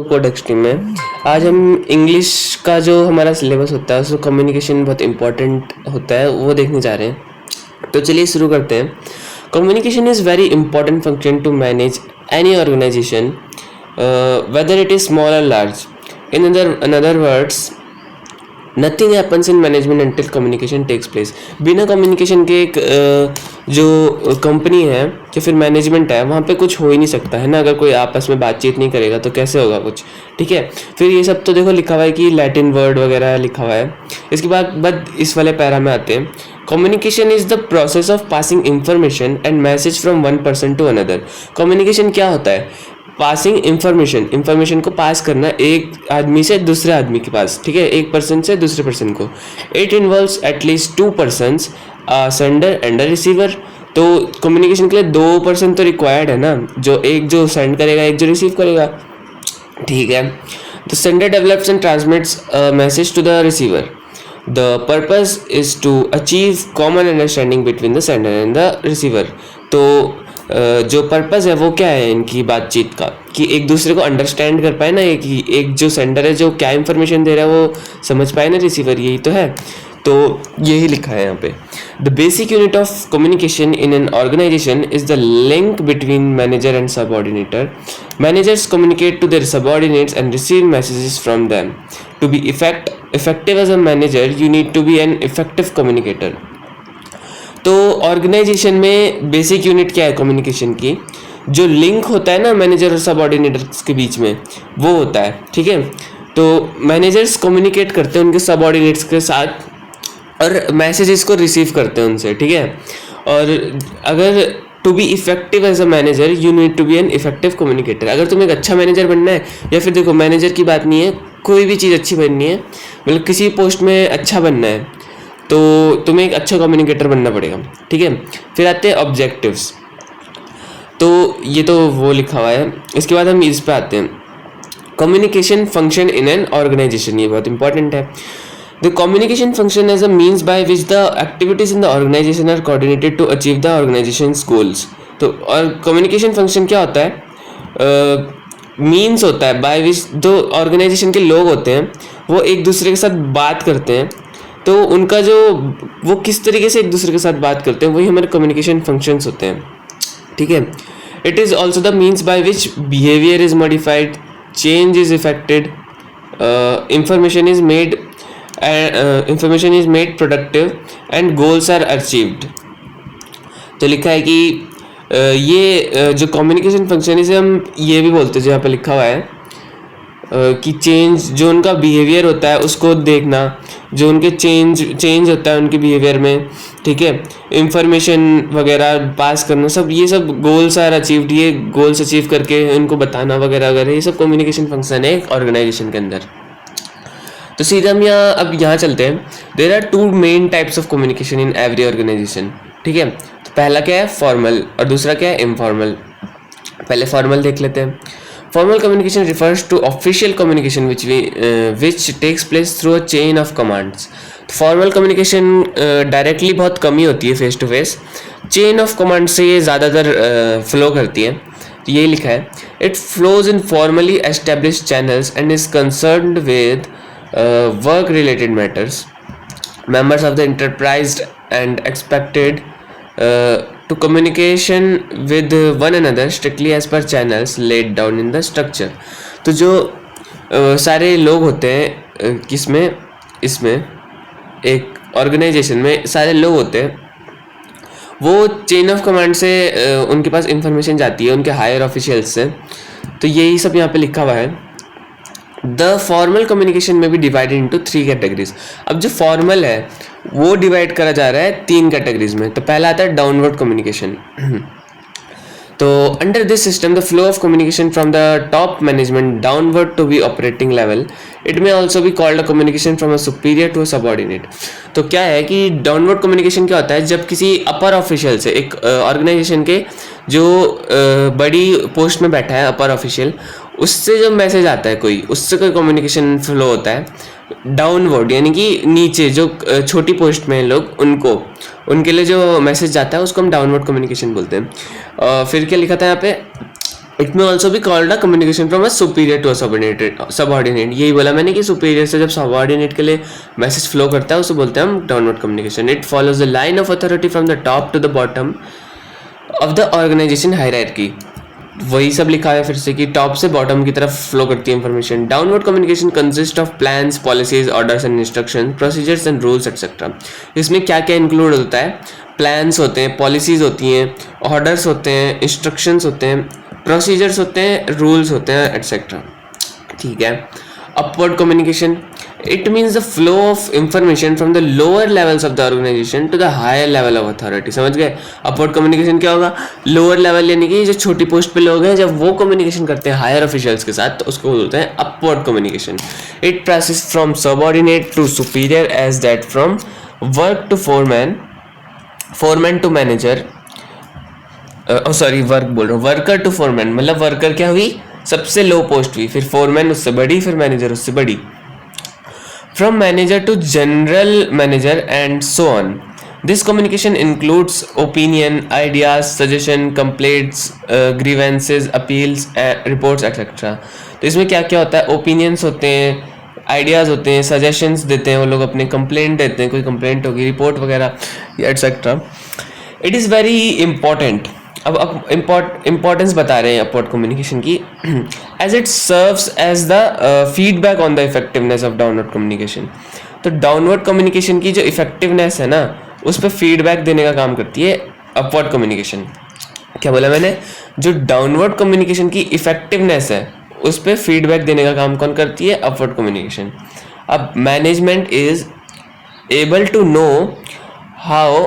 Codex stream में आज हम इंग्लिश का जो हमारा सिलेबस होता है उसमें कम्युनिकेशन बहुत इंपॉर्टेंट होता है वो देखने जा रहे हैं। तो चलिए शुरू करते हैं। Communication is very important function to manage any organization whether it is small or large. In another words nothing happens in management until communication takes place. बिना कम्युनिकेशन के एक जो कंपनी है या फिर मैनेजमेंट है वहाँ पे कुछ हो ही नहीं सकता है ना। अगर कोई आपस में बातचीत नहीं करेगा तो कैसे होगा कुछ, ठीक है। फिर ये सब तो देखो लिखा हुआ है कि लैटिन वर्ड वगैरह लिखा हुआ है। इसके बाद इस वाले पैरा में आते हैं। Communication is the process of passing information and message from one person to another. Communication क्या होता है? पासिंग इंफॉर्मेशन को पास करना एक आदमी से दूसरे आदमी के पास, ठीक है, एक पर्सन से दूसरे पर्सन को। It involves at least to persons, sender and a receiver. तो कम्युनिकेशन के लिए दो पर्सन तो रिक्वायर्ड है ना, एक जो सेंड करेगा, एक जो रिसीव करेगा, ठीक है। The sender develops and transmits message to the receiver. The purpose is to achieve common understanding between the sender and the receiver. तो जो पर्पज़ है वो क्या है इनकी बातचीत का, कि एक दूसरे को अंडरस्टैंड कर पाए ना, एक जो सेंडर है जो क्या इन्फॉर्मेशन दे रहा है वो समझ पाए ना रिसीवर, यही तो है। तो यही लिखा है यहाँ पे। The basic unit of communication in an organization is the link between manager and subordinator. Managers communicate to their subordinates and receive messages from them. To be effective as a manager you need to be an effective communicator. तो organization में basic unit क्या है communication की? जो link होता है ना manager और सबऑर्डिनेटर्स के बीच में, वो होता है, ठीक है। तो मैनेजर्स कम्युनिकेट करते हैं उनके सबऑर्डिनेट्स के साथ और मैसेजेस को रिसीव करते हैं उनसे, ठीक है। और अगर to be effective as a manager you need to be an effective communicator. अगर तुम्हें एक अच्छा मैनेजर बनना है, या फिर देखो मैनेजर की बात नहीं है, कोई भी चीज़ अच्छी बननी है, मतलब किसी पोस्ट में अच्छा बनना है तो तुम्हें एक अच्छा कम्युनिकेटर बनना पड़ेगा, ठीक है। फिर आते हैं ऑब्जेक्टिव्स। तो ये तो वो लिखा हुआ है। इसके बाद हम इस पे आते हैं, communication function in an organisation. ये बहुत इंपॉर्टेंट है। The communication function as a means by which the activities in the organisation are coordinated to achieve the organisation's goals. तो और कम्युनिकेशन फंक्शन क्या होता है? मीन्स होता है बाय विच जो ऑर्गेनाइजेशन के लोग होते हैं वो एक दूसरे के साथ बात करते हैं। तो उनका जो वो किस तरीके से एक दूसरे के साथ बात करते हैं वही हमारे कम्युनिकेशन फंक्शंस होते हैं, ठीक है। It is also the means by which behaviour is modified, change is effected, information is made productive and goals are achieved. तो लिखा है कि ये जो कम्युनिकेशन फंक्शन है इसे हम ये भी बोलते हैं, जो यहाँ पे लिखा हुआ है कि चेंज, जो उनका बिहेवियर होता है उसको देखना, जो उनके चेंज होता है उनके बिहेवियर में, ठीक है, इंफॉर्मेशन वगैरह पास करना, सब ये सब गोल्स आर अचीव्ड, ये गोल्स अचीव करके उनको बताना वगैरह वगैरह, ये सब कम्युनिकेशन फंक्शन है एक ऑर्गेनाइजेशन के अंदर। तो सीधा हम अब यहाँ चलते हैं। There are two main types of communication in every organisation, ठीक है। तो पहला क्या है? फॉर्मल, और दूसरा क्या है? इनफॉर्मल। पहले फॉर्मल देख लेते हैं। Formal communication refers to official communication which takes place through a chain of commands. Formal communication directly बहुत कम ही होती है face to face, chain of command से ये ज़्यादातर फ्लो करती है। तो यही लिखा है, it flows in formally establish channels and is concerned with work related matters. Members of the enterprise and expected to communication with one another strictly as per channels laid down in the structure. तो जो सारे लोग होते हैं इसमें एक organization में सारे लोग होते हैं, वो चेन ऑफ कमांड से उनके पास इंफॉर्मेशन जाती है उनके हायर ऑफिशियल्स से। तो यही सब यहाँ पे लिखा हुआ है। द फॉर्मल कम्युनिकेशन में भी डिवाइडेड इंटू 3 कैटेगरीज। अब जो फॉर्मल है वो डिवाइड करा जा रहा है 3 कैटेगरीज में। तो पहला आता है डाउनवर्ड कम्युनिकेशन। तो under this system the flow of communication from the top management downward to be operating level. It में ऑल्सो भी called a communication from a superior to a subordinate. तो क्या है कि डाउनवर्ड कम्युनिकेशन क्या होता है? जब किसी अपर ऑफिशियल से, एक ऑर्गेनाइजेशन के जो बड़ी पोस्ट में बैठा है अपर ऑफिशियल, उससे जब मैसेज आता है उससे कोई कम्युनिकेशन फ्लो होता है डाउनवर्ड, यानी कि नीचे जो छोटी पोस्ट में हैं लोग, उनके लिए जो मैसेज जाता है उसको हम डाउनवर्ड कम्युनिकेशन बोलते हैं। फिर क्या लिखा था यहाँ पे? इट में ऑल्सो भी called a communication from a superior to a subordinate. यही बोला मैंने कि सुपीरियर से जब सबऑर्डिनेट के लिए मैसेज फ्लो करता है उसे बोलते हैं हम downward communication. It follows the line of authority from the top to the bottom of the organisation hierarchy. वही सब लिखा है फिर से कि टॉप से बॉटम की तरफ फ्लो करती है information. Downward communication consist of plans, policies, orders and instruction, procedures and rules etcetera. इसमें क्या क्या इंक्लूड होता है? प्लान्स होते हैं, पॉलिसीज होती हैं, ऑर्डर्स होते हैं, इंस्ट्रक्शंस होते हैं, प्रोसीजर्स होते हैं, रूल्स होते हैं एटसेट्रा. ठीक है. upward communication, it means the flow of information from the lower levels of the organization to the higher level of authority. समझ गए? upward communication क्या होगा? lower level यानी कि जो छोटी पोस्ट पे लोग हैं जब वो communication करते हैं higher officials के साथ तो उसको बोलते हैं upward communication. It passes from subordinate to superior as that from work to foreman, foreman to manager. Work बोल रहा हूँ, वर्कर टू फोरमैन. मतलब वर्कर क्या हुई? सबसे लो पोस्ट हुई, फिर फोरमैन उससे बड़ी, फिर मैनेजर उससे बड़ी. From manager to general manager and so on. This communication includes opinion, ideas, suggestion, complaints, grievances, appeals, reports etcetera. तो इसमें क्या क्या होता है? ओपिनियंस होते हैं, आइडियाज़ होते हैं, सजेशंस देते हैं वो लोग, अपने कंप्लेंट देते हैं, कोई कंप्लेंट होगी, रिपोर्ट वगैरह etcetera. It is very important. अब इम्पोर्टेंस बता रहे हैं अपवर्ड कम्युनिकेशन की. As it serves as the feedback on the effectiveness of downward communication. तो डाउनवर्ड कम्युनिकेशन की जो इफेक्टिवनेस है ना उस पर फीडबैक देने का काम करती है अपवर्ड कम्युनिकेशन. क्या बोला मैंने? जो डाउनवर्ड कम्युनिकेशन की इफेक्टिवनेस है उस पर फीडबैक देने का काम कौन करती है? Upward communication. अब management is able to know how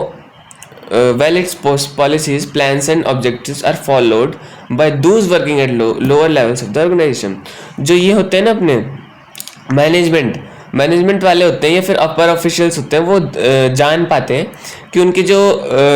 well its policies, plans and objectives are followed by those working at lower levels of the organization. जो ये होते हैं ना अपने मैनेजमेंट वाले होते हैं या फिर अपर ऑफिशियल्स होते हैं वो जान पाते हैं कि उनके जो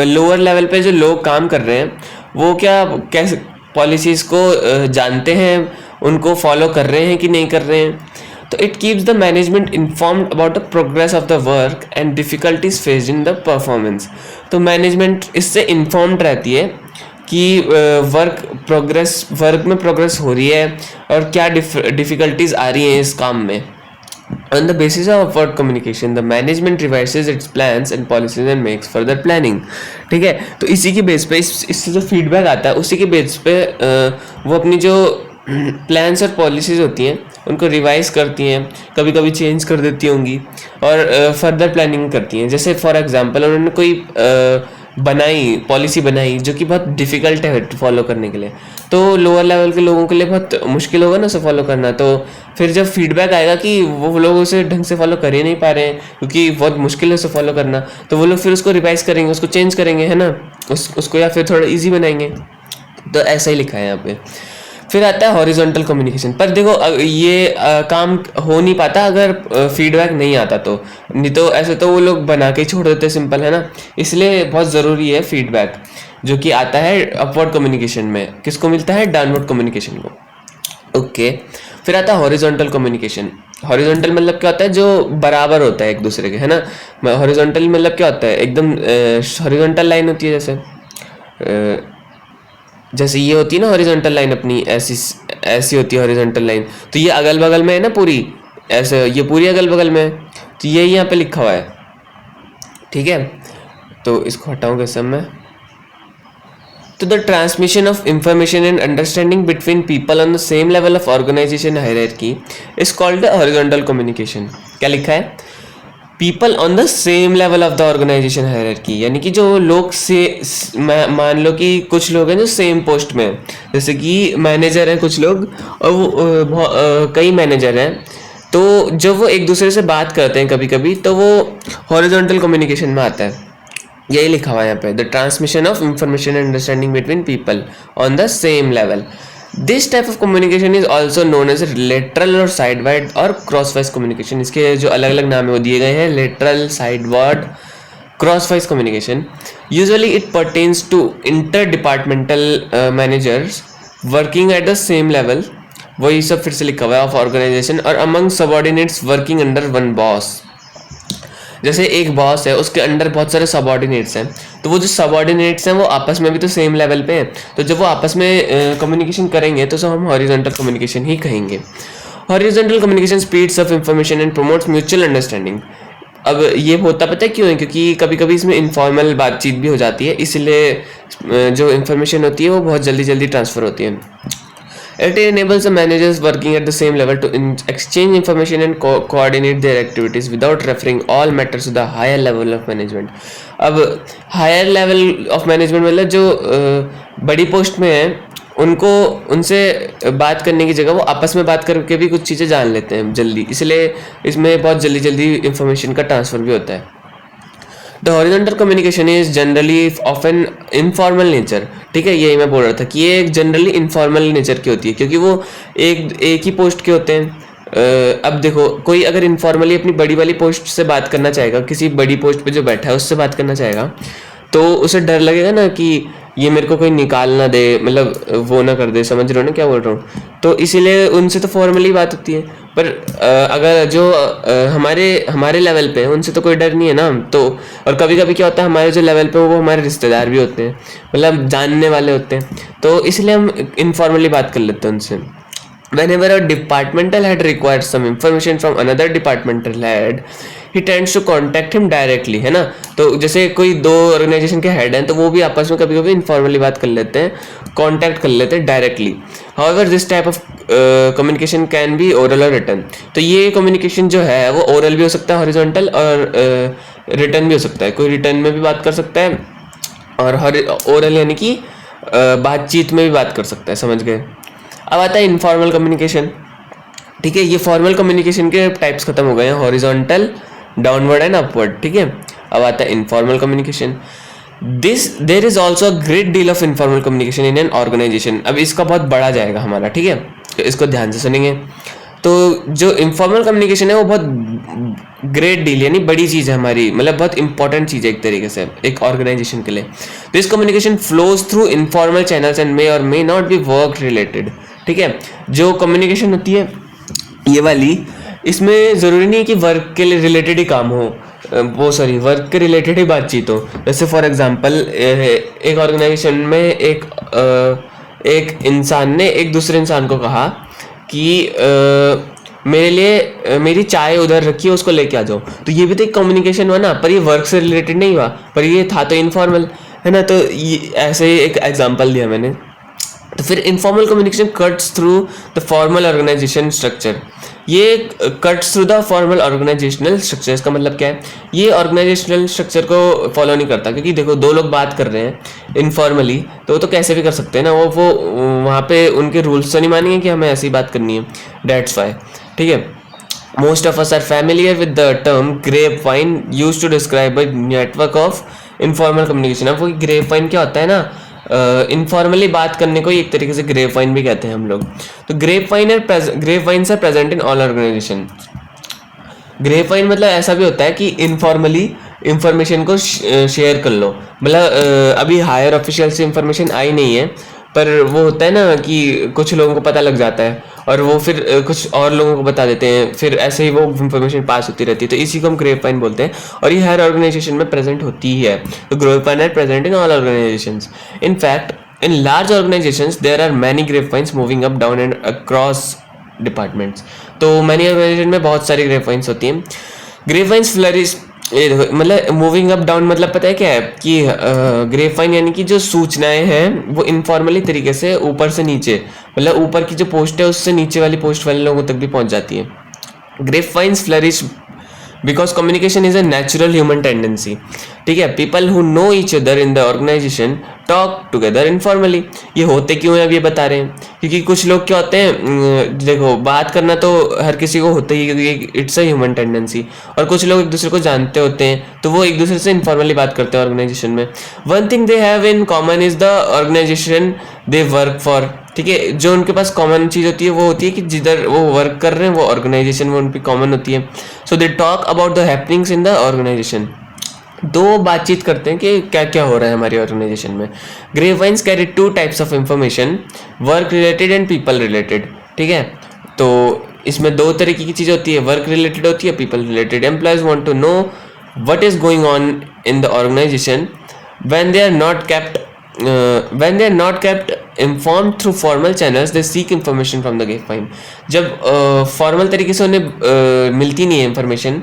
लोअर लेवल पे जो लोग काम कर रहे हैं वो क्या कैसे पॉलिसीज़ को जानते हैं, उनको फॉलो कर रहे हैं कि नहीं कर रहे हैं. तो it keeps the management informed about the progress of the work and difficulties faced in the performance. तो मैनेजमेंट इससे इन्फॉर्म्ड रहती है कि वर्क में प्रोग्रेस हो रही है और क्या डिफिकल्टीज आ रही हैं इस काम में. On the basis of upward communication, the management revises its plans and policies and makes further planning. ठीक है. तो इसी के बेस पे इससे जो फीडबैक आता है उसी के बेस पे वो अपनी जो प्लान्स और पॉलिसीज़ होती हैं उनको रिवाइज करती हैं, कभी कभी चेंज कर देती होंगी और फर्दर प्लानिंग करती हैं. जैसे फॉर एग्जांपल उन्होंने कोई पॉलिसी बनाई जो कि बहुत डिफ़िकल्ट है फॉलो करने के लिए, तो लोअर लेवल के लोगों के लिए बहुत मुश्किल होगा ना उसे फॉलो करना. तो फिर जब फीडबैक आएगा कि वो लोग उसे ढंग से फॉलो कर ही नहीं पा रहे हैं क्योंकि बहुत मुश्किल है उसे फॉलो करना, तो वो लोग फिर उसको रिवाइज करेंगे, उसको चेंज करेंगे, है ना, उसको या फिर थोड़ा ईजी बनाएंगे. तो ऐसा ही लिखा है यहाँ पे. फिर आता है हॉरिजॉन्टल कम्युनिकेशन. पर देखो ये काम हो नहीं पाता अगर फीडबैक नहीं आता तो, नहीं तो ऐसे तो वो लोग बना के छोड़ देते, सिंपल है ना. इसलिए बहुत ज़रूरी है फीडबैक जो कि आता है अपवर्ड कम्युनिकेशन में. किसको मिलता है? डाउनवर्ड कम्युनिकेशन को. ओके. फिर आता है हॉरिजॉन्टल कम्युनिकेशन. हॉरिजॉन्टल मतलब क्या होता है? जो बराबर होता है एक दूसरे के, है ना. हॉरिजॉन्टल मतलब क्या होता है? एकदम हॉरिजॉन्टल लाइन होती है जैसे ये होती है ना हॉरिजॉन्टल लाइन अपनी, ऐसी होती है हॉरिजॉन्टल लाइन. तो ये अगल बगल में है ना पूरी, ऐसे ये पूरी अगल बगल में है. तो ये यहाँ पे लिखा हुआ है. ठीक है. तो इसको हटाऊँ कैसे मैं? तो the transmission of information and understanding between people on the same level of organisation hierarchy is called the horizontal communication. क्या लिखा है? People on the same level of the organisation hierarchy, यानी कि जो लोग से मान लो कि कुछ लोग हैं जो सेम पोस्ट में, जैसे कि मैनेजर हैं कुछ लोग और वो कई मैनेजर हैं, तो जब वो एक दूसरे से बात करते हैं कभी कभी तो वो हॉरिजॉन्टल कम्युनिकेशन में आता है. यही लिखा हुआ है यहाँ पे, the transmission of information and understanding between people on the same level. This type of communication is also known as lateral और साइडवाइड और क्रॉसवाइज कम्युनिकेशन. इसके जो अलग अलग नाम है वो दिए गए हैं, lateral, side wide, crosswise communication. Usually it pertains to interdepartmental managers working at the same level. वही सब फिर से लिखा हुआ है ऑफ ऑर्गेनाइजेशन और among subordinates working under one boss. जैसे एक बॉस है, उसके अंडर बहुत सारे सबऑर्डिनेट्स हैं, तो वो जो सबऑर्डिनेट्स हैं वो आपस में भी तो सेम लेवल पे हैं, तो जब वो आपस में कम्युनिकेशन करेंगे तो सब हम हॉरिजॉन्टल कम्युनिकेशन ही कहेंगे। Horizontal communication speeds up information and promotes mutual understanding. अब ये होता पता है क्यों है? क्योंकि कभी कभी इसमें इनफॉर्मल बातचीत भी हो जाती है, इसलिए जो इन्फॉर्मेशन होती है वो बहुत जल्दी जल्दी ट्रांसफ़र होती है। It enables the managers working at the same level to exchange information and coordinate their activities without referring all matters to the higher level of management. अब higher level of management मतलब जो बड़ी post में है उनको उनसे बात करने की जगह वो आपस में बात करके भी कुछ चीज़ें जान लेते हैं जल्दी, इसलिए इसमें बहुत जल्दी जल्दी इंफॉर्मेशन का ट्रांसफ़र भी होता है। The horizontal communication is generally of an informal nature. ठीक है, यही मैं बोल रहा था कि ये एक जनरली इनफॉर्मल नेचर की होती है, क्योंकि वो एक ही पोस्ट के होते हैं। अब देखो, कोई अगर इनफॉर्मली अपनी बड़ी वाली पोस्ट से बात करना चाहेगा, किसी बड़ी पोस्ट पे जो बैठा है उससे बात करना चाहेगा, तो उसे डर लगेगा ना कि ये मेरे को कोई निकाल ना दे, मतलब वो ना कर दे, समझ रहे हो ना क्या बोल रहा हूँ? तो इसीलिए उनसे तो फॉर्मली बात होती है, पर अगर जो हमारे लेवल पे है उनसे तो कोई डर नहीं है ना। तो और कभी कभी क्या होता है, हमारे जो लेवल पे वो हमारे रिश्तेदार भी होते हैं, मतलब जानने वाले होते हैं, तो इसलिए हम इनफॉर्मली बात कर लेते हैं उनसे। Whenever a departmental head requires some information from another departmental head, he tends to contact him directly, है ना। तो जैसे कोई दो ऑर्गेनाइजेशन के हेड हैं तो वो भी आपस में कभी कभी इनफॉर्मली बात कर लेते हैं, कांटेक्ट कर लेते हैं directly. However this type of communication can be oral or written. तो ये कम्युनिकेशन जो है वो ओरल भी हो सकता है हॉरिजॉन्टल, और रिटन भी हो सकता है, कोई रिटन में भी बात कर सकता है, और ओरल यानी कि बातचीत में भी बात कर सकता है, समझ गए। अब आता है इनफॉर्मल कम्युनिकेशन। ठीक है, ये फॉर्मल कम्युनिकेशन के टाइप्स खत्म हो गए हैं, हॉरिजॉन्टल, डाउनवर्ड एंड अपवर्ड। ठीक है, अब आता है informal communication. There is also a great deal of informal communication in an organisation. अब इसका बहुत बड़ा जाएगा हमारा, ठीक है, तो इसको ध्यान से सुनेंगे। तो जो इनफॉर्मल कम्युनिकेशन है वो बहुत ग्रेट डील यानी बड़ी चीज़ है हमारी, मतलब बहुत इंपॉर्टेंट चीज़ है एक तरीके से एक ऑर्गेनाइजेशन के लिए। This communication flows through informal channels and may or may not be work related. ठीक है, जो कम्युनिकेशन होती है ये वाली, इसमें ज़रूरी नहीं है कि वर्क के लिए रिलेटेड ही काम हो, वर्क के रिलेटेड ही बातचीत हो। जैसे फॉर एग्जांपल एक ऑर्गेनाइजेशन में एक इंसान ने एक दूसरे इंसान को कहा कि मेरे लिए मेरी चाय उधर रखी है, उसको लेके आ जाओ। तो ये भी तो एक कम्युनिकेशन हुआ ना, पर ये वर्क से रिलेटेड नहीं हुआ, पर ये था तो इनफॉर्मल, है ना। तो ये ऐसे एक एग्जांपल दिया मैंने। तो फिर informal communication cuts through the formal organization structure. ये cuts through the formal organizational structure, इसका मतलब क्या है? ये ऑर्गेनाइजेशनल स्ट्रक्चर को फॉलो नहीं करता, क्योंकि देखो दो लोग बात कर रहे हैं इनफॉर्मली, तो वो तो कैसे भी कर सकते हैं ना, वो वहाँ पे उनके रूल्स तो नहीं मानेंगे कि हमें ऐसी बात करनी है, डेट्स वाई। ठीक है, most of us are familiar with the term grapevine use to describe a network of informal communication. अब वो ग्रेप वाइन क्या होता है ना, इनफॉर्मली बात करने को एक तरीके से ग्रेप वाइन भी कहते हैं हम लोग। तो grapevines are present in all organisation. Grapevine मतलब ऐसा भी होता है कि इनफॉर्मली इंफॉर्मेशन को शेयर कर लो, मतलब अभी हायर ऑफिशियल से इंफॉर्मेशन आई नहीं है, पर वो होता है ना कि कुछ लोगों को पता लग जाता है और वो फिर कुछ और लोगों को बता देते हैं, फिर ऐसे ही वो इंफॉर्मेशन पास होती रहती है। तो इसी को हम ग्रेप वाइन बोलते हैं, और ये हर ऑर्गेनाइजेशन में प्रेजेंट होती ही है। तो grapevine are present in all organisations. In fact in large organisations there are many grapevines moving up down and across departments. तो मैनी ऑर्गेनाइजेशन में बहुत सारी ग्रेप वाइन्स होती हैं। ग्रेप वाइन्स फ्लरिश, ये देखो मतलब मूविंग अप डाउन मतलब पता है क्या है कि ग्रेप वाइन यानी कि जो सूचनाएं हैं वो इनफॉर्मली तरीके से ऊपर से नीचे, मतलब ऊपर की जो पोस्ट है उससे नीचे वाली पोस्ट वाले लोगों तक भी पहुंच जाती है। Grapevines flourish because communication is a natural human tendency. ठीक है, people who know each other in the organisation talk together informally. ये होते क्यों है अब ये बता रहे हैं, क्योंकि कुछ लोग क्या होते हैं, देखो बात करना तो हर किसी को होता ही है क्योंकि इट्स अ ह्यूमन टेंडेंसी, और कुछ लोग एक दूसरे को जानते होते हैं तो वो एक दूसरे से इनफॉर्मली बात करते हैं ऑर्गेनाइजेशन में। One thing they have in common is the organisation they work for. ठीक है, जो उनके पास कॉमन चीज़ होती है वो होती है कि जिधर वो वर्क कर रहे हैं वो ऑर्गेनाइजेशन वो उन पर कॉमन होती है। So they talk about the happenings in the organization. दो बातचीत करते हैं कि क्या क्या हो रहा है हमारी ऑर्गेनाइजेशन में। Grapevines carry two types of information, work related and people related. ठीक है, तो इसमें दो तरीके की चीज़ होती है, वर्क रिलेटेड होती है, people related. Employees want to know what is going on in the organization when they are not kept informed through formal channels. They seek information from the grapevine. जब फॉर्मल तरीके से उन्हें मिलती नहीं है information,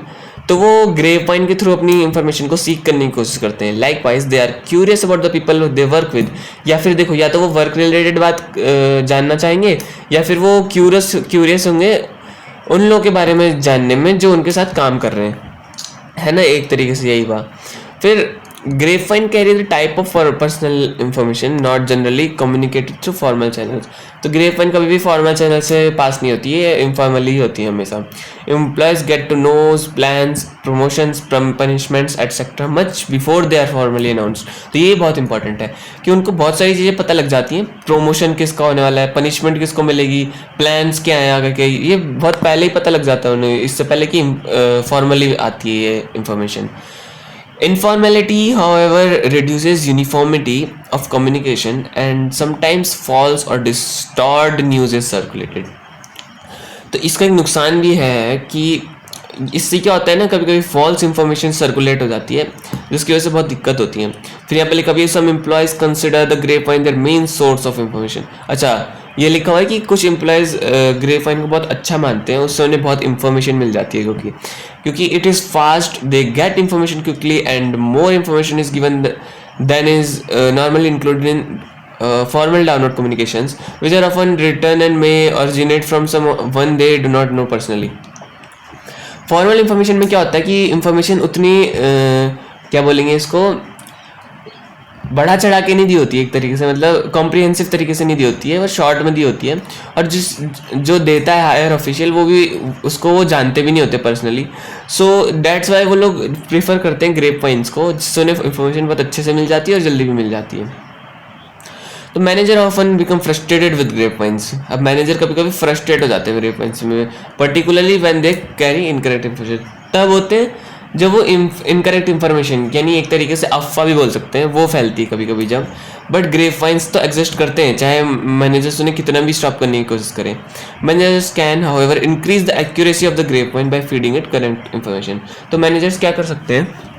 तो वो ग्रेपवाइन के थ्रू अपनी इंफॉर्मेशन को सीख करने की कोशिश करते हैं. Likewise they are curious about the people they work with. या फिर देखो, या तो वो वर्क रिलेटेड बात जानना चाहेंगे, या फिर वो क्यूरियस होंगे उन लोगों के बारे में जानने में जो उनके साथ काम कर रहे हैं, है ना. एक तरीके से यही बात. फिर grapevine carry the type of personal information not generally communicated through formal channels. तो ग्रेपवाइन कभी भी फॉर्मल चैनल से पास नहीं होती है, इनफॉर्मली ही होती है हमेशा. Employees get to knows plans, promotions, punishments etcetera much before they are formally announced. तो ये बहुत इंपॉर्टेंट है कि उनको बहुत सारी चीज़ें पता लग जाती हैं. प्रमोशन किसका होने वाला है, पनिशमेंट किसको मिलेगी, प्लान्स क्या है आगे के, ये बहुत पहले ही पता लग जाता है उन्हें, इससे पहले कि फॉर्मली आती है ये information. Informality, however, reduces uniformity of communication and sometimes false or distorted news is circulated. तो इसका एक नुकसान भी है कि इससे क्या होता है ना, कभी कभी फॉल्स इंफॉर्मेशन सर्कुलेट हो जाती है, जिसकी वजह से बहुत दिक्कत होती है. फिर यहाँ पे लिखा हुआ है some employees consider the grapevine their main source of information. अच्छा, ये लिखा हुआ है कि कुछ एम्प्लॉयज ग्रेपवाइन को बहुत अच्छा मानते हैं, उससे उन्हें बहुत इंफॉर्मेशन मिल जाती है, क्योंकि it is fast, they get information quickly and more information is given than is normally included in formal download communications which are often written and may originate from someone they do not know personally. Formal information में क्या होता है कि information उतनी क्या बोलेंगे इसको, बढ़ा चढ़ा के नहीं दी होती है, एक तरीके से मतलब कॉम्प्रिहेंसिव तरीके से नहीं दी होती है, वो शॉर्ट में दी होती है. और जो देता है हायर ऑफिशियल, वो भी उसको वो जानते भी नहीं होते पर्सनली. सो दैट्स वाई वो लोग प्रेफर करते हैं ग्रेपवाइन्स को, जिससे उन्हें इंफॉर्मेशन बहुत अच्छे से मिल जाती है और जल्दी भी मिल जाती है. तो manager often become frustrated with grapevines. अब मैनेजर कभी कभी फ्रस्ट्रेट हो जाते हैं ग्रेपवाइन्स में, particularly when they carry incorrect information. तब होते हैं जब वो इनकरेक्ट इन्फॉर्मेशन, यानी एक तरीके से अफवाह भी बोल सकते हैं, वो फैलती है कभी कभी जब. बट ग्रेपवाइन्स तो एग्जिस्ट करते हैं, चाहे मैनेजर्स उन्हें कितना भी स्टॉप करने की कोशिश करें. Managers can however increase the accuracy of the grapevine by feeding it correct information. तो मैनेजर्स क्या कर सकते हैं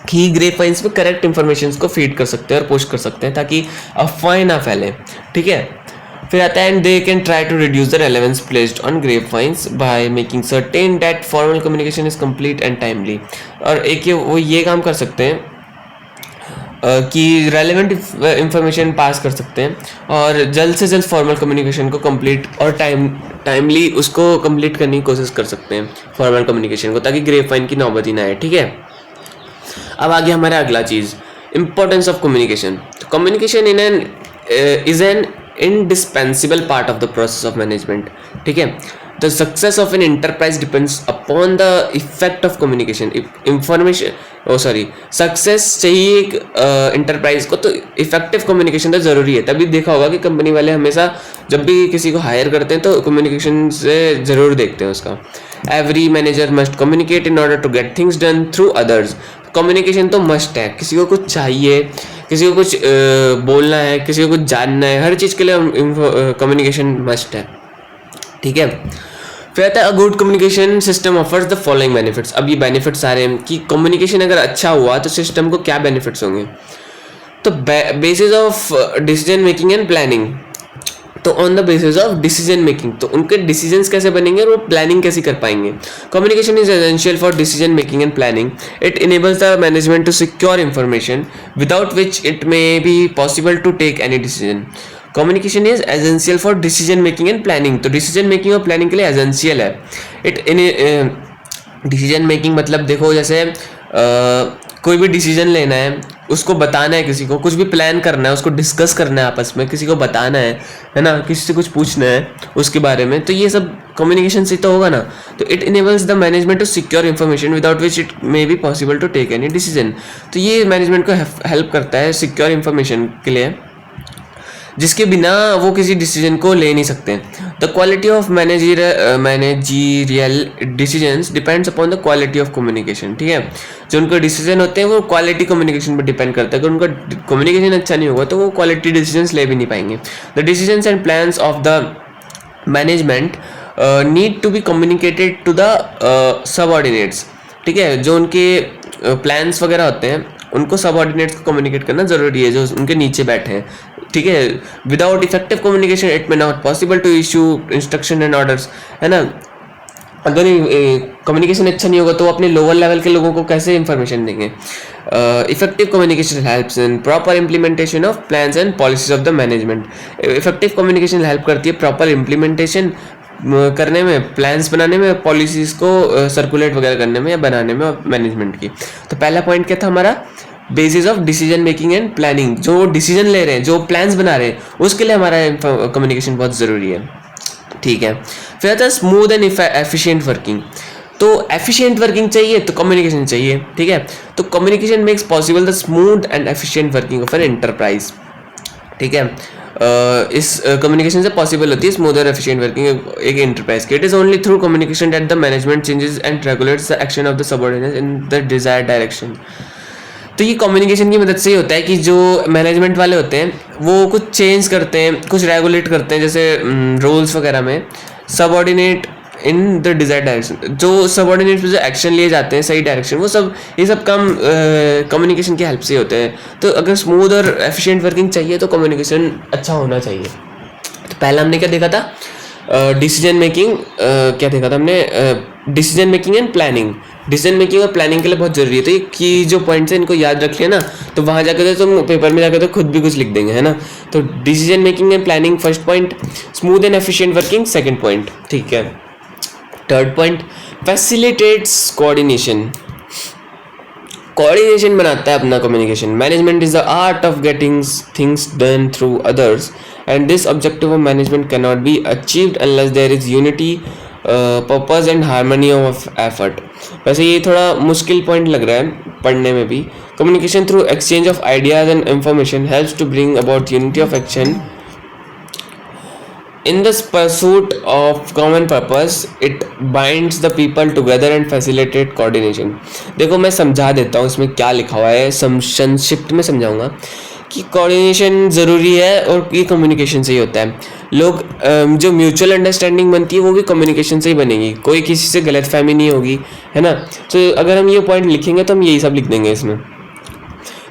कि ग्रेपवाइन्स पे करेक्ट इन्फॉर्मेशन को फीड कर सकते हैं और पोस्ट कर सकते हैं, ताकि अफवाहें ना फैलें. ठीक है. फिर आता है and they can try to reduce the relevance placed on grapevines by making certain that formal communication is complete and timely. और एक वो ये काम कर सकते हैं कि रेलेवेंट इंफॉर्मेशन पास कर सकते हैं और जल्द से जल्द फॉर्मल कम्युनिकेशन को कंप्लीट और टाइमली उसको कंप्लीट करने की कोशिश कर सकते हैं फॉर्मल कम्युनिकेशन को, ताकि ग्रेपवाइन की नौबत ही ना आए. ठीक है. अब आगे हमारा अगला चीज़, इम्पोर्टेंस ऑफ कम्युनिकेशन. तो communication is an indispensable part of the process of management. ठीक है. The success of an enterprise depends upon the effect of communication. Success चाहिए एक enterprise को, तो इफेक्टिव कम्युनिकेशन तो ज़रूरी है. तभी देखा होगा कि कंपनी वाले हमेशा जब भी किसी को हायर करते हैं तो कम्युनिकेशन से ज़रूर देखते हैं उसका. Every manager must communicate in order to get things done through others. Communication तो मस्ट है. किसी को कुछ चाहिए, किसी को कुछ बोलना है, किसी को कुछ जानना है, हर चीज़ के लिए कम्युनिकेशन मस्ट है. ठीक है. फिर आता है अ good communication system offers the following benefits. अब ये बेनिफिट्स आ रहे हैं कि कम्युनिकेशन अगर अच्छा हुआ तो सिस्टम को क्या बेनिफिट्स होंगे. तो basis of decision making and planning. तो on the basis of decision making, तो उनके डिसीजंस कैसे बनेंगे और वो प्लानिंग कैसे कर पाएंगे. Communication is essential for decision making and planning. It enables the management to secure information without which it may be possible to take any decision. Communication is essential for decision making and planning. तो decision making और planning के लिए essential है. Decision making मतलब देखो, जैसे कोई भी डिसीजन लेना है, उसको बताना है, किसी को कुछ भी प्लान करना है, उसको डिस्कस करना है आपस में, किसी को बताना है ना, किसी से कुछ पूछना है उसके बारे में, तो ये सब कम्युनिकेशन से तो होगा ना. तो it enables the management to secure information without which it may be possible to take any decision. तो ये मैनेजमेंट को हेल्प करता है सिक्योर इन्फॉर्मेशन के लिए, जिसके बिना वो किसी डिसीजन को ले नहीं सकते. The quality of managerial decisions depends upon the quality of communication. ठीक है. जो उनके डिसीजन होते हैं वो क्वालिटी कम्युनिकेशन पर डिपेंड करता है. अगर उनका कम्युनिकेशन अच्छा नहीं होगा तो वो क्वालिटी डिसीजंस ले भी नहीं पाएंगे. The decisions and plans of the management need to be communicated to the subordinates. ठीक है, जो उनके प्लान्स वगैरह होते हैं उनको सबऑर्डिनेट्स को कम्युनिकेट करना ज़रूरी है जो उनके नीचे बैठे हैं, ठीक है। Without effective communication it may not possible to issue instruction and orders, है ना। अगर कम्युनिकेशन अच्छा नहीं होगा तो अपने लोअर लेवल के लोगों को कैसे इंफॉर्मेशन देंगे। Effective communication helps in proper implementation of plans and policies of the management. Effective communication help करती है प्रॉपर इम्प्लीमेंटेशन करने में, प्लान्स बनाने में, पॉलिसीज़ को सर्कुलेट वगैरह करने में या बनाने में मैनेजमेंट की। तो पहला पॉइंट क्या था हमारा, basis of decision making and planning. जो डिसीजन ले रहे हैं, जो प्लान्स बना रहे हैं, उसके लिए हमारा कम्युनिकेशन बहुत ज़रूरी है, ठीक है। फिर आता है स्मूथ एंड एफिशिएंट वर्किंग। तो एफिशिएंट वर्किंग चाहिए तो कम्युनिकेशन चाहिए, ठीक है। तो communication makes possible the smooth and efficient working of an enterprise, ठीक है। इस कम्युनिकेशन से पॉसिबल होती है स्मूथ और एफिशिएंट वर्किंग एक एंटरप्राइज की। It is only through communication that the management changes and regulates the action of the subordinates in the desired direction. तो ये कम्युनिकेशन की मदद से ही होता है कि जो मैनेजमेंट वाले होते हैं वो कुछ चेंज करते हैं, कुछ रेगुलेट करते हैं, जैसे रूल्स वगैरह में, subordinate in the desired direction. जो सबऑर्डिनेट पे जो एक्शन लिए जाते हैं सही डायरेक्शन, वो सब ये सब काम कम्युनिकेशन की हेल्प से होते हैं। तो अगर स्मूथ और एफिशिएंट वर्किंग चाहिए तो कम्युनिकेशन अच्छा होना चाहिए। तो पहला हमने क्या देखा था, डिसीजन मेकिंग, क्या देखा था हमने, decision making and planning. Decision making और प्लानिंग के लिए बहुत जरूरी है। तो ये की जो पॉइंट्स हैं इनको याद रख लिया ना, तो वहाँ जाकर तो तुम पेपर में जाकर तो खुद भी कुछ लिख देंगे, है ना। तो decision making and planning first point, smooth and efficient working second point, ठीक है। Third point, facilitates coordination. Coordination बनाता है अपना communication. Management is the art of getting things done through others and this objective of management can not be achieved unless there is unity, purpose and harmony of effort. वैसे ये थोड़ा मुश्किल point लग रहा है पढ़ने में भी। Communication through exchange of ideas and information helps to bring about unity of action in the pursuit of common purpose. It binds the people together and facilitate coordination. देखो मैं समझा देता हूँ इसमें क्या लिखा हुआ है, संक्षिप्त में समझाऊंगा कि कोऑर्डिनेशन ज़रूरी है और ये कम्युनिकेशन से ही होता है। लोग जो म्यूचुअल अंडरस्टैंडिंग बनती है वो भी कम्युनिकेशन से ही बनेगी, कोई किसी से गलतफहमी नहीं होगी, है ना। तो अगर हम ये पॉइंट लिखेंगे तो हम यही सब लिख देंगे इसमें।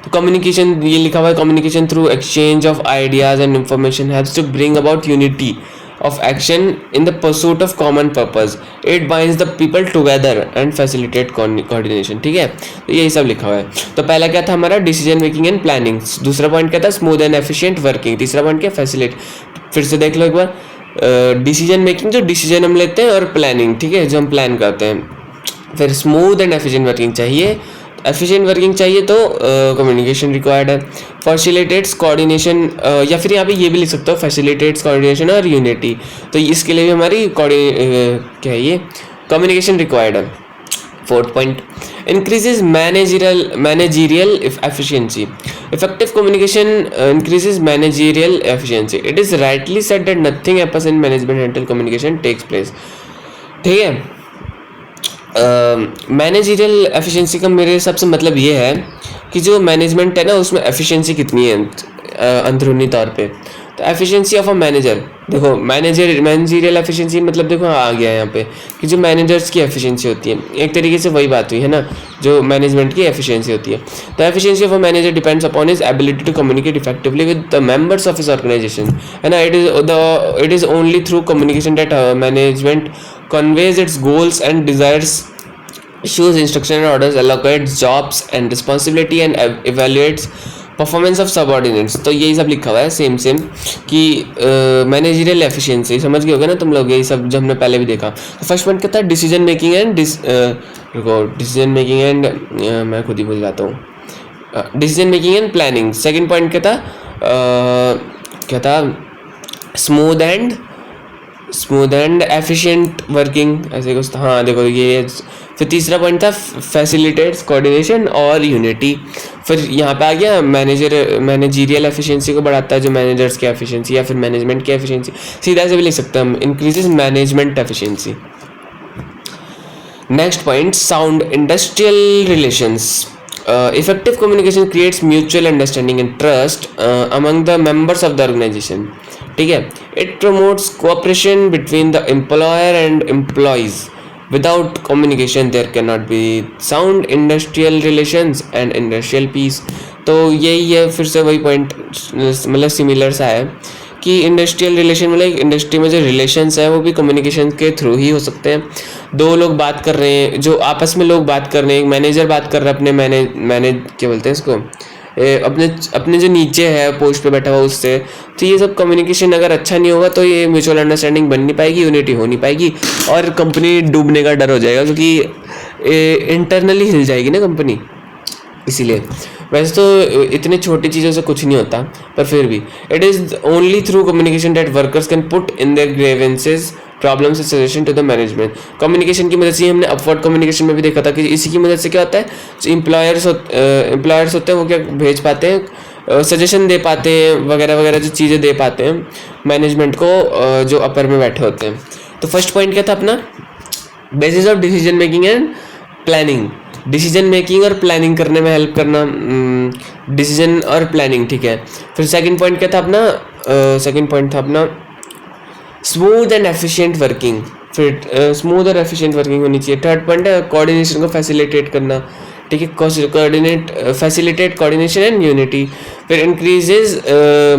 तो कम्युनिकेशन ये लिखा हुआ है, communication through exchange of ideas and information haves to bring about unity of action in the pursuit of common purpose. It binds the people together and facilitate coordination, ठीक है। तो यही सब लिखा हुआ है। तो पहला क्या था हमारा, डिसीजन मेकिंग एंड प्लानिंग। दूसरा पॉइंट क्या था, स्मूथ एंड एफिशिएंट वर्किंग। तीसरा पॉइंट क्या, फैसिलिट। फिर से देख लो एक बार, डिसीजन मेकिंग जो डिसीजन हम लेते हैं, और प्लानिंग, ठीक है, जो हम प्लान करते हैं। फिर स्मूथ एंड एफिशिएंट वर्किंग चाहिए, एफिशिएंट वर्किंग चाहिए तो कम्युनिकेशन रिक्वायर्ड है। फैसिलिटेट्स कोऑर्डिनेशन, या फिर यहाँ पे ये भी लिख सकते हो, फैसिलिटेट्स कोऑर्डिनेशन और यूनिटी। तो इसके लिए भी हमारी क्या है, ये कम्युनिकेशन रिक्वायर्ड है। Fourth point, increases managerial efficiency. Effective communication increases managerial efficiency. It is rightly said that nothing happens in management until communication takes place, ठीक है। मैनेजरियल एफिशिएंसी का मेरे हिसाब से मतलब ये है कि जो मैनेजमेंट है ना उसमें एफिशिएंसी कितनी है अंदरूनी तौर पे। तो एफिशिएंसी ऑफ अ मैनेजर, देखो मैनेजरियल एफिशिएंसी मतलब देखो आ गया यहाँ पे कि जो मैनेजर्स की एफिशिएंसी होती है, एक तरीके से वही बात हुई है ना, जो मैनेजमेंट की एफिशिएंसी होती है। तो efficiency of a manager depends upon his ability to communicate effectively with the members of his organisation, है ना। It is only through communication that management conveys its goals and desires, issues instruction and orders, allocates jobs and responsibility and evaluates performance of subordinates. तो यही सब लिखा हुआ है same कि managerial efficiency, समझ गए होगे ना तुम लोग, यही सब जो हमने पहले भी देखा। तो फर्स्ट पॉइंट क्या था, decision making and decision making and मैं खुद ही भूल जाता हूँ, decision making and planning. Second point क्या था, स्मूथ एंड एफिशिएंट वर्किंग, ऐसे कुछ था, हाँ देखो ये। फिर तीसरा पॉइंट था फैसिलिटेट्स कोऑर्डिनेशन और यूनिटी। फिर यहाँ पे आ गया मैनेजरियल एफिशिएंसी को बढ़ाता है, जो मैनेजर्स की एफिशिएंसी या फिर मैनेजमेंट की एफिशिएंसी, सीधा से भी लिख सकते हैं हम, increases management efficiency. Next point, sound industrial relations. Effective communication creates mutual understanding and trust among the members of the organization, ठीक है। It promotes cooperation between the employer and employees without communication there can not be sound industrial relations and industrial peace. तो यही है, फिर से वही point मतलब similar सा है कि इंडस्ट्रियल रिलेशन मतलब इंडस्ट्री में जो रिलेशंस है वो भी कम्युनिकेशन के थ्रू ही हो सकते हैं। दो लोग बात कर रहे हैं, जो आपस में लोग बात कर रहे हैं, एक मैनेजर बात कर रहा है अपने मैनेज क्या बोलते हैं इसको, अपने अपने जो नीचे है पोस्ट पे बैठा हुआ उससे। तो ये सब कम्युनिकेशन अगर अच्छा नहीं होगा तो ये म्यूचुअल अंडरस्टैंडिंग बन नहीं पाएगी, यूनिटी हो नहीं पाएगी और कंपनी डूबने का डर हो जाएगा, क्योंकि इंटरनली हिल जाएगी ना कंपनी। इसीलिए वैसे तो इतनी छोटी चीज़ों से कुछ नहीं होता, पर फिर भी it is only through communication that workers can put in their grievances problems and suggestion to the management. Communication की मदद से हमने अपवर्ड कम्युनिकेशन में भी देखा था कि इसी की मदद से क्या होता है, जो एम्प्लॉयर्स होते हैं वो क्या भेज पाते हैं, सजेशन दे पाते हैं वगैरह वगैरह, जो चीज़ें दे पाते हैं मैनेजमेंट को, जो अपर में बैठे होते हैं। तो फर्स्ट पॉइंट क्या था अपना, basis of decision making and planning. Decision making और प्लानिंग करने में हेल्प करना, डिसीजन और प्लानिंग, ठीक है। फिर सेकंड पॉइंट क्या था अपना, सेकंड पॉइंट था अपना स्मूथ एंड एफिशिएंट वर्किंग। फिर स्मूथ और एफिशिएंट वर्किंग होनी चाहिए। थर्ड पॉइंट है कोऑर्डिनेशन को फैसिलिटेट करना, ठीक है, फैसिलिटेट कोऑर्डिनेशन एंड यूनिटी। फिर इंक्रीजेज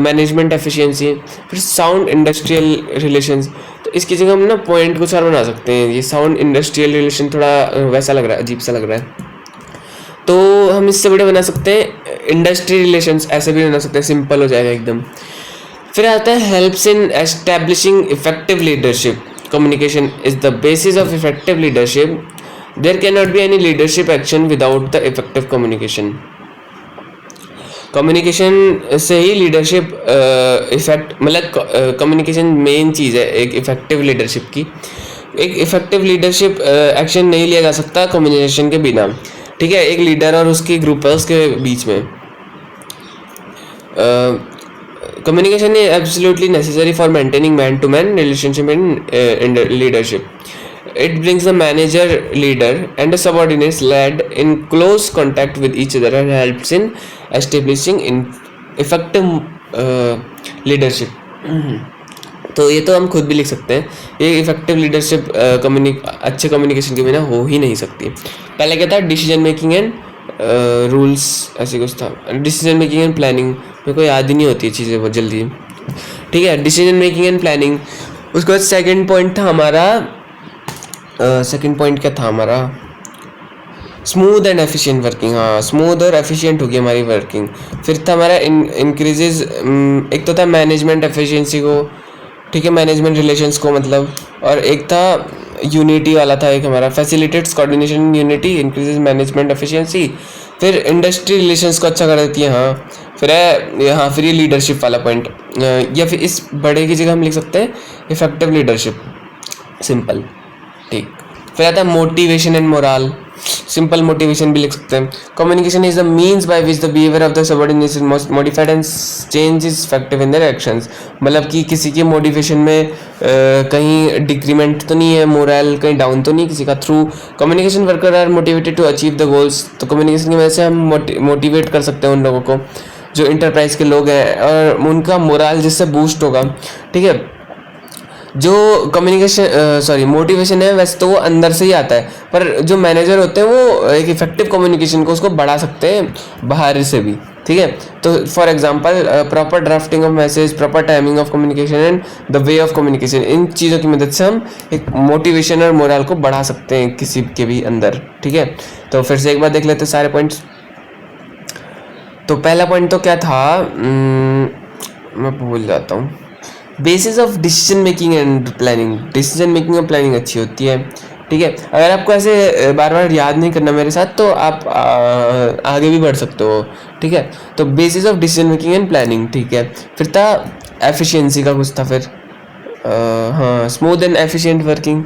मैनेजमेंट एफिशिएंसी। फिर साउंड इंडस्ट्रियल रिलेशंस। तो इसकी जगह हम ना पॉइंट कुछ और बना सकते हैं, ये साउंड इंडस्ट्रियल रिलेशन थोड़ा वैसा लग रहा है, अजीब सा लग रहा है, तो हम इससे बड़े बना सकते हैं इंडस्ट्री रिलेशंस, ऐसे भी बना सकते हैं, सिंपल हो जाएगा एकदम। फिर आता है helps in establishing effective leadership. Communication is the basis of effective leadership. There can not be any leadership action without the effective communication. Communication से ही लीडरशिप इफेक्ट, मतलब कम्युनिकेशन मेन चीज़ है एक इफेक्टिव लीडरशिप की। एक इफेक्टिव लीडरशिप एक्शन नहीं लिया जा सकता कम्युनिकेशन के बिना, ठीक है। एक लीडर और उसकी ग्रुप है उसके बीच में communication is absolutely necessary for maintaining man to man relationship in leadership. It brings the manager, leader, and the subordinates led in close contact with each other and helps in establishing in effective leadership. तो ये तो हम खुद भी लिख सकते हैं, ये इफेक्टिव लीडरशिप अच्छे कम्युनिकेशन के बिना हो ही नहीं सकती. पहले क्या था, डिसीजन मेकिंग एंड रूल्स, ऐसे कुछ था. डिसीजन मेकिंग एंड प्लानिंग मेरे को याद ही नहीं होती चीज़ें बहुत जल्दी, ठीक है. Decision making and planning. उसके बाद सेकेंड पॉइंट था हमारा, सेकेंड पॉइंट क्या था हमारा, स्मूथ एंड एफिशिएंट वर्किंग. हाँ, स्मूथ और एफिशिएंट होगी हमारी वर्किंग. फिर था हमारा इंक्रीजेज, एक तो था मैनेजमेंट एफिशिएंसी को, ठीक है, मैनेजमेंट रिलेशंस को मतलब. और एक था यूनिटी वाला था एक हमारा, facilitates coordination unity, increases management efficiency. फिर इंडस्ट्री रिलेशंस को अच्छा कर देती है. हाँ, फिर है हाँ, फिर ये लीडरशिप वाला पॉइंट, या फिर इस बड़े की जगह हम लिख सकते हैं इफेक्टिव लीडरशिप, सिंपल, ठीक. फिर आता है motivation and moral, simple motivation भी लिख सकते हैं. Communication is the means by which the behaviour of the subordinates is modified and change is effective in their actions. मतलब कि किसी के मोटिवेशन में कहीं डिक्रीमेंट तो नहीं है, मोरल कहीं डाउन तो नहीं किसी का. Through communication worker are motivated to achieve the goals. तो कम्युनिकेशन की वजह से हम मोटिवेट कर सकते हैं उन लोगों को जो इंटरप्राइज के लोग हैं, और उनका मोरल जिससे बूस्ट होगा, ठीक है. जो कम्युनिकेशन मोटिवेशन है वैसे तो वो अंदर से ही आता है, पर जो मैनेजर होते हैं वो एक इफेक्टिव कम्युनिकेशन को उसको बढ़ा सकते हैं बाहर से भी, ठीक है. तो for example proper drafting of message, proper timing of communication and the way of communication, इन चीज़ों की मदद से हम एक मोटिवेशन और मोरल को बढ़ा सकते हैं किसी के भी अंदर, ठीक है. तो फिर से एक बार देख लेते हैं सारे पॉइंट्स. तो पहला पॉइंट तो क्या था, मैं भूल जाता हूँ. Basis of decision making and planning. Decision making और प्लानिंग अच्छी होती है, ठीक है. अगर आपको ऐसे बार बार याद नहीं करना मेरे साथ तो आप आगे भी बढ़ सकते हो, ठीक है. तो basis of decision making and planning, ठीक है. फिर था एफिशिएंसी का कुछ था, फिर हाँ, स्मूथ एंड एफिशिएंट वर्किंग,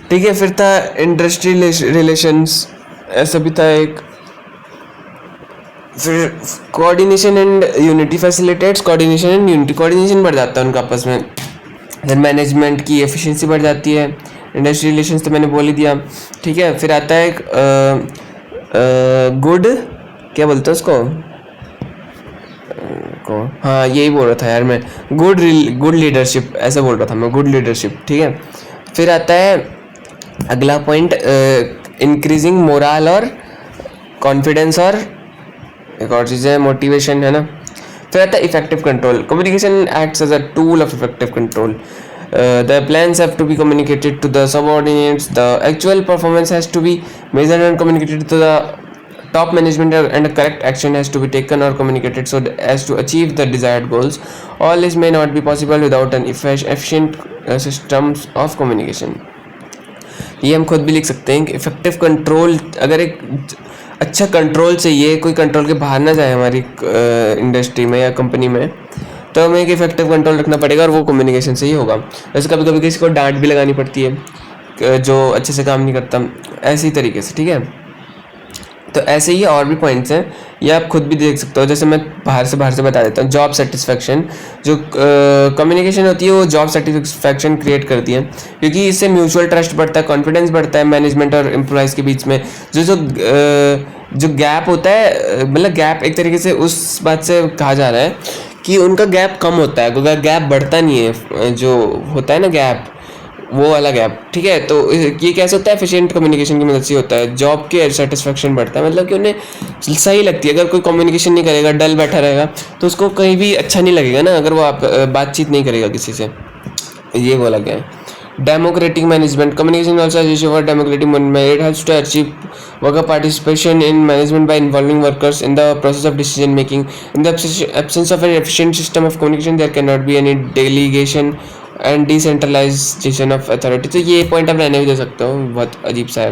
ठीक है. फिर था इंडस्ट्री रिलेशंस, ऐसा भी था एक. फिर coordination and unity, facilitates coordination and unity, coordination बढ़ जाता है उनका आपस में. फिर मैनेजमेंट की एफिशिएंसी बढ़ जाती है. इंडस्ट्री रिलेशंस तो मैंने बोल ही दिया, ठीक है. फिर आता है एक गुड, क्या बोलते हैं उसको को, हाँ यही बोल रहा था यार मैं, गुड लीडरशिप ऐसा बोल रहा था मैं, गुड लीडरशिप, ठीक है. फिर आता है अगला पॉइंट इंक्रीजिंग मोरल और कॉन्फिडेंस, और एक और चीज़ है मोटिवेशन, है ना। फिर आता है effective control. Communication acts as a tool of effective control. The plans have to be communicated to the subordinates. The actual performance has to be measured and communicated to the top management, and a correct action has to be taken or communicated so as to achieve the desired goals. All this may not be possible without an efficient systems of communication. ये हम खुद भी लिख सकते हैं कि effective control, अगर एक अच्छा कंट्रोल चाहिए, कोई कंट्रोल के बाहर ना जाए हमारी इंडस्ट्री में या कंपनी में, तो हमें एक इफेक्टिव कंट्रोल रखना पड़ेगा, और वो कम्युनिकेशन से ही होगा। वैसे कभी कभी किसी को डांट भी लगानी पड़ती है जो अच्छे से काम नहीं करता, ऐसी तरीके से, ठीक है। तो ऐसे ही और भी पॉइंट्स हैं, ये आप खुद भी देख सकते हो। जैसे मैं बाहर से बता देता हूँ। जॉब सेटिस्फैक्शन, जो कम्युनिकेशन होती है वो जॉब सेटिस्फैक्शन क्रिएट करती है, क्योंकि इससे म्यूचुअल ट्रस्ट बढ़ता है, कॉन्फिडेंस बढ़ता है मैनेजमेंट और एम्प्लॉयज़ के बीच में। जो गैप होता है, मतलब गैप एक तरीके से उस बात से कहा जा रहा है कि उनका गैप कम होता है, क्योंकि गैप बढ़ता नहीं है, जो होता है ना गैप, वो वाला गैप, ठीक है। तो ये कैसे होता है? एफिशिएंट कम्युनिकेशन की मदद से होता है। जॉब के सेटिस्फेक्शन बढ़ता है, मतलब कि उन्हें सही लगती है। अगर कोई कम्युनिकेशन नहीं करेगा, डल बैठा रहेगा, तो उसको कहीं भी अच्छा नहीं लगेगा ना, अगर वो आप बातचीत नहीं करेगा किसी से। ये बोला गया है। Democratic management, communication also issue for democratic management. It helps to achieve worker participation in management by involving workers in the process of decision making. In the absence of an efficient system of communication, there cannot be any delegation and decentralization of authority. तो ये point आप रहने भी दे सकते हो, बहुत अजीब सा है।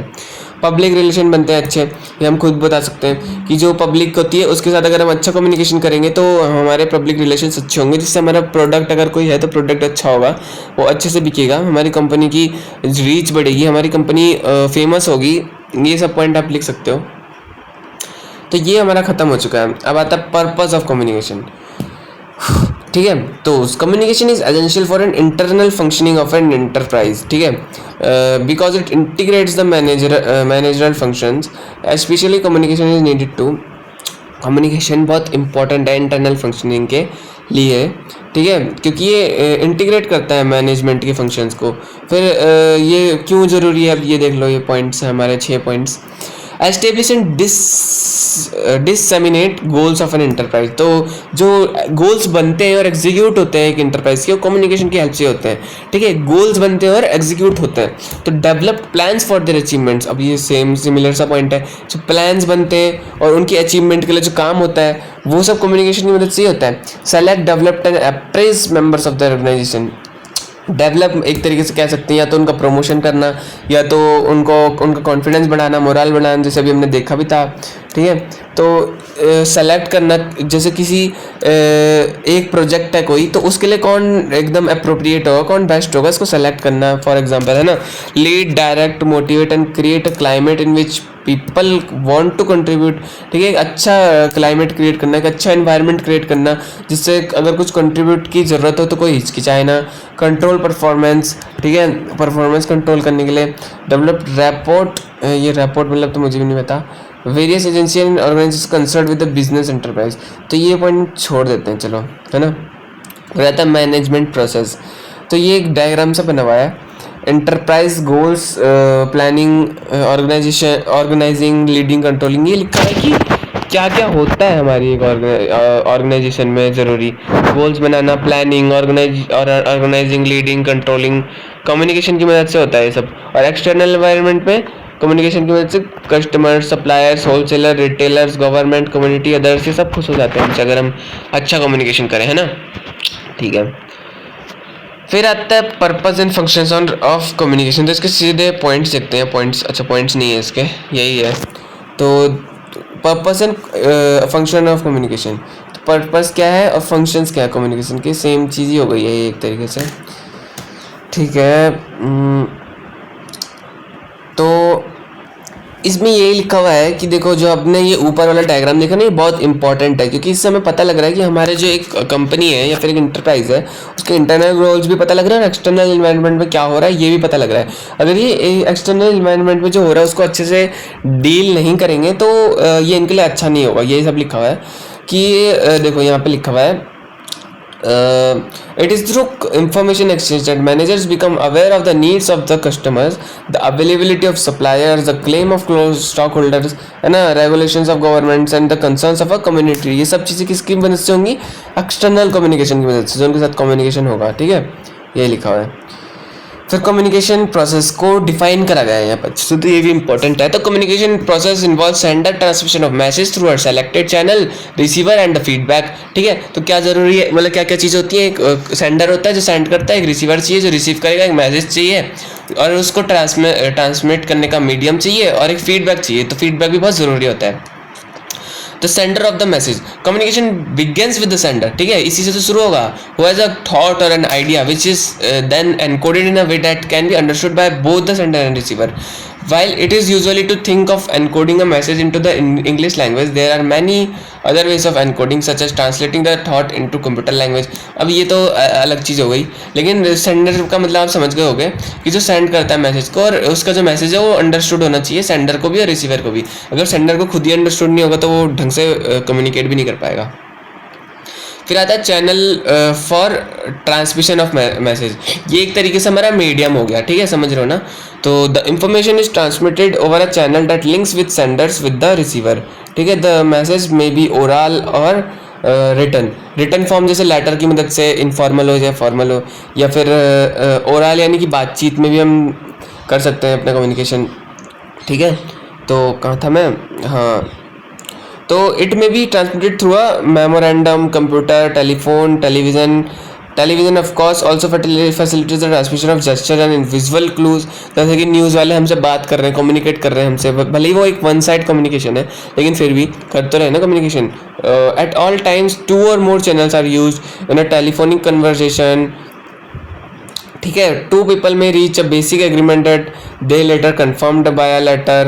पब्लिक रिलेशन बनते हैं अच्छे, ये हम खुद बता सकते हैं कि जो पब्लिक होती है उसके साथ अगर हम अच्छा कम्युनिकेशन करेंगे तो हमारे पब्लिक रिलेशंस अच्छे होंगे, जिससे हमारा प्रोडक्ट अगर कोई है तो प्रोडक्ट अच्छा होगा, वो अच्छे से बिकेगा, हमारी कंपनी की रीच बढ़ेगी, हमारी कंपनी फेमस होगी। ये सब पॉइंट आप लिख सकते हो। तो ये हमारा ख़त्म हो चुका है। अब आता है पर्पस ऑफ कम्युनिकेशन, ठीक है। तो communication is essential for an internal functioning of an enterprise, ठीक है, because it integrates the managerial functions, specially communication is needed to. Communication बहुत इंपॉर्टेंट है इंटरनल फंक्शनिंग के लिए, ठीक है, क्योंकि ये इंटीग्रेट करता है मैनेजमेंट के फंक्शंस को। फिर ये क्यों ज़रूरी है, अब ये देख लो, ये पॉइंट्स हैं हमारे 6 points. Establish and disseminate goals of an enterprise, तो जो गोल्स बनते हैं और एग्जीक्यूट होते हैं एक एंटरप्राइज के, वो कम्युनिकेशन की हेल्प से होते हैं, ठीक है। गोल्स बनते हैं और एग्जीक्यूट होते हैं, तो developed plans for their achievements, अब ये सिमिलर सा पॉइंट है। जो प्लान्स बनते हैं और उनकी अचीवमेंट के लिए जो काम होता है, वो सब कम्युनिकेशन की मदद से ही होता है। Select, developed and appraise members of the organisation, develop एक तरीके से कह सकते हैं, या तो उनका प्रमोशन करना, या तो उनका कॉन्फिडेंस बढ़ाना, मोरल बढ़ाना, जैसे अभी हमने देखा भी था, ठीक है। तो सेलेक्ट करना, जैसे किसी एक प्रोजेक्ट है कोई, तो उसके लिए कौन एकदम अप्रोप्रिएट होगा, कौन बेस्ट होगा, इसको सेलेक्ट करना, फॉर एग्जांपल, है ना। Lead, direct, motivate and create a climate in which people want to contribute, ठीक है। एक अच्छा क्लाइमेट क्रिएट करना, एक अच्छा एनवायरनमेंट क्रिएट करना, जिससे अगर कुछ कंट्रीब्यूट की ज़रूरत हो तो कोई हिचकिचाए ना। कंट्रोल परफॉर्मेंस, ठीक है, परफॉर्मेंस कंट्रोल करने के लिए। डेवलप रैपोर्ट, ये रैपोर्ट मतलब तो मुझे भी नहीं पता। Various agency and organisation concern with the business enterprise, तो ये पॉइंट छोड़ देते हैं, चलो, है ना। रहता है मैनेजमेंट प्रोसेस, तो ये एक डायग्राम से बना हुआ है। Enterprise goals, planning, organising, leading, controlling, ये लिखा है कि क्या क्या होता है हमारी एक ऑर्गेनाइजेशन में ज़रूरी। गोल्स बनाना, planning, organising, leading, controlling, communication की मदद से होता है ये सब। और एक्सटर्नल एनवायरनमेंट में कम्युनिकेशन की वजह से customer, suppliers, wholesaler, retailers, government, community, others, ये सब खुश हो जाते हैं हमसे अगर हम अच्छा कम्युनिकेशन करें, है ना, ठीक है। फिर आता है purpose and functions of communication, तो इसके सीधे पॉइंट्स देखते हैं। पॉइंट्स, अच्छा पॉइंट्स नहीं है इसके, यही है। तो purpose and function of communication, purpose क्या है और फंक्शंस क्या है कम्युनिकेशन के, सेम चीज़ ही हो गई है ये एक तरीके से, ठीक है। तो इसमें यही लिखा हुआ है कि देखो, जो आपने ये ऊपर वाला डायग्राम देखा ना, ये बहुत इंपॉर्टेंट है, क्योंकि इससे हमें पता लग रहा है कि हमारे जो एक कंपनी है या फिर एक इंटरप्राइज है, उसके इंटरनल गोल्स भी पता लग रहा है और एक्सटर्नल इन्वायरमेंट में क्या हो रहा है ये भी पता लग रहा है। अगर ये एक्सटर्नल इन्वायरमेंट में जो हो रहा है उसको अच्छे से डील नहीं करेंगे तो ये इनके लिए अच्छा नहीं होगा। ये सब लिखा हुआ है कि देखो यहाँ पर लिखा हुआ है It is through information exchange that managers become aware of the needs of the customers, the availability of suppliers, the claim of close stockholders, है ना, regulations of governments and the concerns of a community. ये सब चीज़ें किसकी मदद से होंगी? External communication की मदद से, जो उनके साथ कम्युनिकेशन होगा, ठीक है, ये लिखा हुआ है. फिर कम्युनिकेशन प्रोसेस को डिफाइन करा गया है यहाँ पर, तो ये भी इंपॉर्टेंट है. तो communication process involve sender transmission of message through a selected channel, receiver and the feedback. ठीक है, तो क्या जरूरी है, मतलब क्या क्या चीज़ होती है? एक सेंडर होता है जो सेंड करता है, एक रिसीवर चाहिए जो रिसीव करेगा, एक मैसेज चाहिए और उसको ट्रांसमिट करने का मीडियम चाहिए, और एक फीडबैक चाहिए. तो फीडबैक भी बहुत ज़रूरी होता है. The sender of the message, communication begins with the sender. ठीक है, इसी से तो शुरू होगा. Who has a thought or an idea which is then encoded in a way that can be understood by both the sender and receiver. While it is usually to think of encoding a message into the English language, there are many other ways of encoding such as translating the thought into computer language. अब ये तो अलग चीज़ हो गई, लेकिन sender का मतलब आप समझ गए होंगे कि जो सेंड करता है मैसेज को, और उसका जो मैसेज है वो अंडरस्टूड होना चाहिए सेंडर को भी और रिसीवर को भी. अगर सेंडर को खुद ही अंडरस्टूड नहीं होगा तो वो ढंग से कम्युनिकेट भी नहीं कर पाएगा. फिर आता है channel for transmission of message. ये एक तरीके से हमारा मीडियम हो गया. ठीक है, समझ रहे हो ना. तो the information is transmitted over a channel that links with senders with the receiver. ठीक है, the message may be oral or written form, जैसे लेटर की मदद से इनफॉर्मल हो या फॉर्मल हो, या फिर ओरल यानी कि बातचीत में भी हम कर सकते हैं अपना कम्युनिकेशन. ठीक है, तो कहाँ था मैं? हाँ, तो इट में be transmitted through a memorandum, computer, telephone, television of course also facilities the transmission of gesture and visual clues. जैसे कि न्यूज़ वाले हमसे बात कर रहे हैं, कम्युनिकेट कर रहे हैं हमसे, भले ही वो एक वन साइड कम्युनिकेशन है, लेकिन फिर भी कर तो रहे ना communication. At all times 2 or more channels are use in a telephonic conversation. ठीक है, 2 people may reach a basic agreement that they later confirmed by a letter.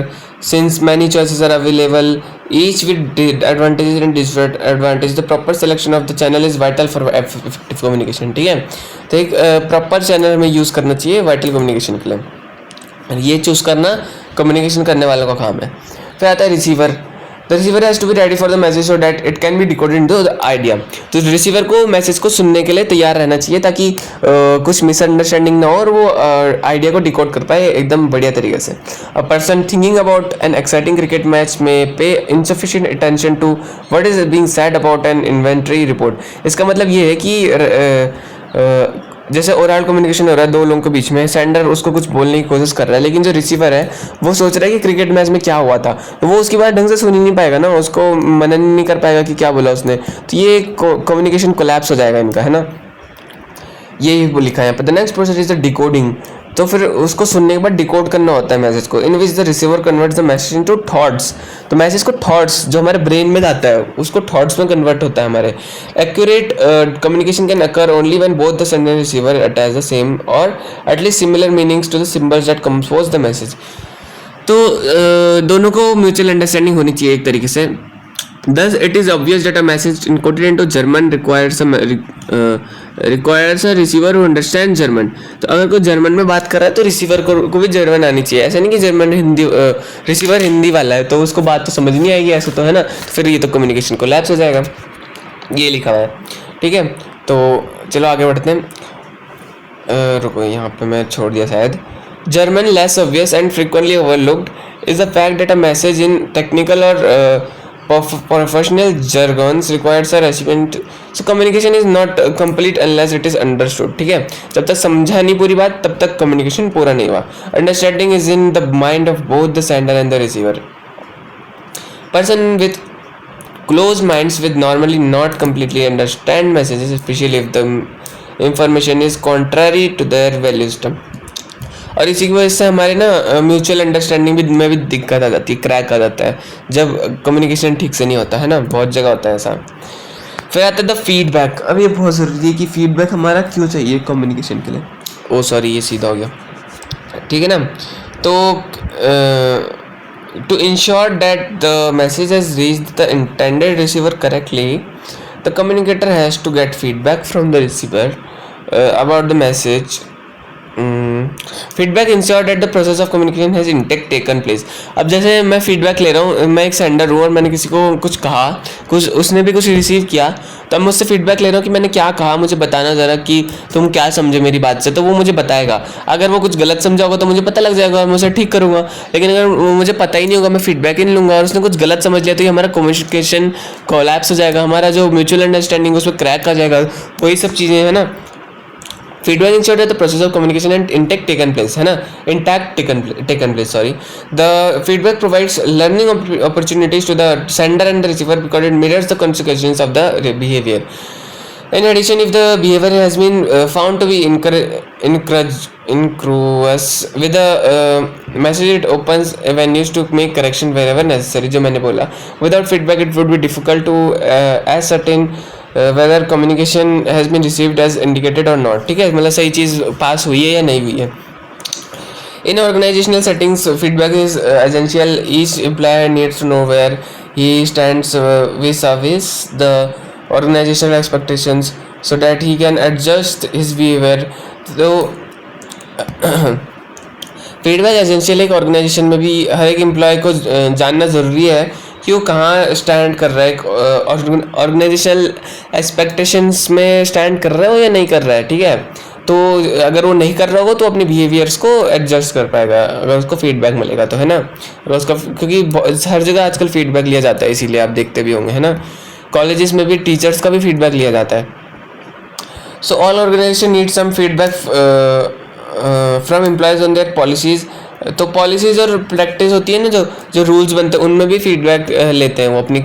Since many choices are available, each with advantages and disadvantages, the proper selection of the channel is vital for effective communication. ठीक है, तो एक proper channel हमें use करना चाहिए vital communication के लिए. ये चूज़ करना कम्युनिकेशन करने वालों का काम है. फिर आता है receiver. The receiver has to be ready for the message so that it can be decoded into the idea. तो रिसीवर को मैसेज को सुनने के लिए तैयार रहना चाहिए ताकि कुछ मिसअंडरस्टैंडिंग ना हो और वो आइडिया को डिकोड कर पाए एकदम बढ़िया तरीके से. A person thinking about an exciting cricket match may pay insufficient attention to what is being said about an inventory report. इसका मतलब ये है कि जैसे ओरल कम्युनिकेशन हो रहा है 2 लोगों के बीच में, सेंडर उसको कुछ बोलने की कोशिश कर रहा है, लेकिन जो रिसीवर है वो सोच रहा है कि क्रिकेट मैच में क्या हुआ था, तो वो उसकी बात ढंग से सुन ही नहीं पाएगा ना, उसको मनन नहीं कर पाएगा कि क्या बोला उसने. तो ये कम्युनिकेशन कोलैप्स हो जाएगा इनका, है ना. ये लिखा है यहाँ पर. The next process is the decoding. तो फिर उसको सुनने के बाद डिकोड करना होता है मैसेज को, in which the receiver converts the message into thoughts. तो मैसेज को थॉट्स जो हमारे ब्रेन में जाता है उसको थॉट्स में कन्वर्ट होता है हमारे. Accurate communication can occur only when both the sender and receiver attach the same or at least similar meanings to the symbols that compose the message. तो दोनों को म्यूचुअल अंडरस्टैंडिंग होनी चाहिए एक तरीके से. Thus, it is obvious that a message encoded into German requires a receiver who understands German. तो अगर कोई जर्मन में बात कर रहा है तो रिसीवर को भी जर्मन आनी चाहिए. ऐसा नहीं कि जर्मन हिंदी रिसीवर हिंदी वाला है तो उसको बात तो समझ नहीं आएगी, ऐसा तो है ना. तो फिर ये तो कम्युनिकेशन कोलैप्स हो जाएगा. ये लिखा हुआ है. ठीक है, तो चलो आगे बढ़ते हैं. रुको, यहाँ पे मैं छोड़ दिया शायद. German less obvious and frequently overlooked is the fact that a message in technical or professional jargons requires a recipient. So communication is not complete unless it is understood. ठीक है, जब तक समझा नहीं पूरी बात तब तक communication पूरा नहीं हुआ. Understanding is in the mind of both the sender and the receiver. Person with closed minds will normally not completely understand messages, especially if the information is contrary to their value system. और इसी की वजह से हमारे ना mutual understanding में भी दिक्कत आ जाती है, क्रैक आ जाता है जब कम्युनिकेशन ठीक से नहीं होता है ना. बहुत जगह होता है ऐसा. फिर आता है द फीडबैक. अब ये बहुत ज़रूरी है कि फीडबैक हमारा क्यों चाहिए कम्युनिकेशन के लिए. ओ सॉरी, ये सीधा हो गया. ठीक है ना. तो to ensure that the message has reached the intended receiver correctly, the communicator has to get feedback from the receiver about the message. Feedback ensure that the process of communication has intact taken place. अब जैसे मैं feedback ले रहा हूँ, मैं एक sender हूँ और मैंने किसी को कुछ कहा, कुछ उसने भी कुछ रिसीव किया, तो अब मुझसे फीडबैक ले रहा हूँ कि मैंने क्या कहा, मुझे बताना ज़रा कि तुम क्या समझे मेरी बात से। तो वो मुझे बताएगा। अगर वो कुछ गलत समझा होगा तो मुझे पता लग जाएगा और मैं उसे ठीक करूँगा। लेकिन अगर मुझे पता ही नहीं होगा, मैं फीडबैक ही नहीं लूँगा और उसने कुछ गलत समझ लिया, तो ये हमारा कम्युनिकेशन कोलैप्स हो जाएगा, हमारा जो म्यूचुअल अंडरस्टैंडिंग उसमें क्रैक आ जाएगा। वही सब चीज़ें है ना। Feedback ensure that the process of communication and intact taken place, है ना, intact taken place, sorry. The feedback provides learning opportunities to the sender and the receiver because it mirrors the consequences of the behaviour. In addition, if the behavior has been found to be incongruous with the message, it opens avenues to make correction wherever necessary. जो मैंने बोला, without feedback it would be difficult to ascertain whether communication has been received as indicated or not. ठीक है, मतलब सही चीज़ पास हुई है या नहीं हुई है. In organizational settings, feedback is essential. Each employer needs to know where he stands vis-a-vis the organizational expectations so that he can adjust his behavior. तो फीडबैक एजेंशियल एक ऑर्गेनाइजेशन में भी हर एक एम्प्लॉय को जानना ज़रूरी है कि वो कहाँ स्टैंड कर रहा है, ऑर्गेनाइजेशनल एक्सपेक्टेशंस में स्टैंड कर रहा है वो या नहीं कर रहा है. ठीक है, तो अगर वो नहीं कर रहा होगा तो अपने बिहेवियर्स को एडजस्ट कर पाएगा अगर उसको फीडबैक मिलेगा तो, है ना. अगर उसका, क्योंकि हर जगह आजकल फीडबैक लिया जाता है, इसीलिए आप देखते भी होंगे, है ना. कॉलेजेस में भी टीचर्स का भी फीडबैक लिया जाता है. So all organisation need some feedback from employees on their policies. तो पॉलिसीज़ और प्रैक्टिस होती है ना, जो रूल्स बनते हैं उनमें भी फीडबैक लेते हैं वो अपनी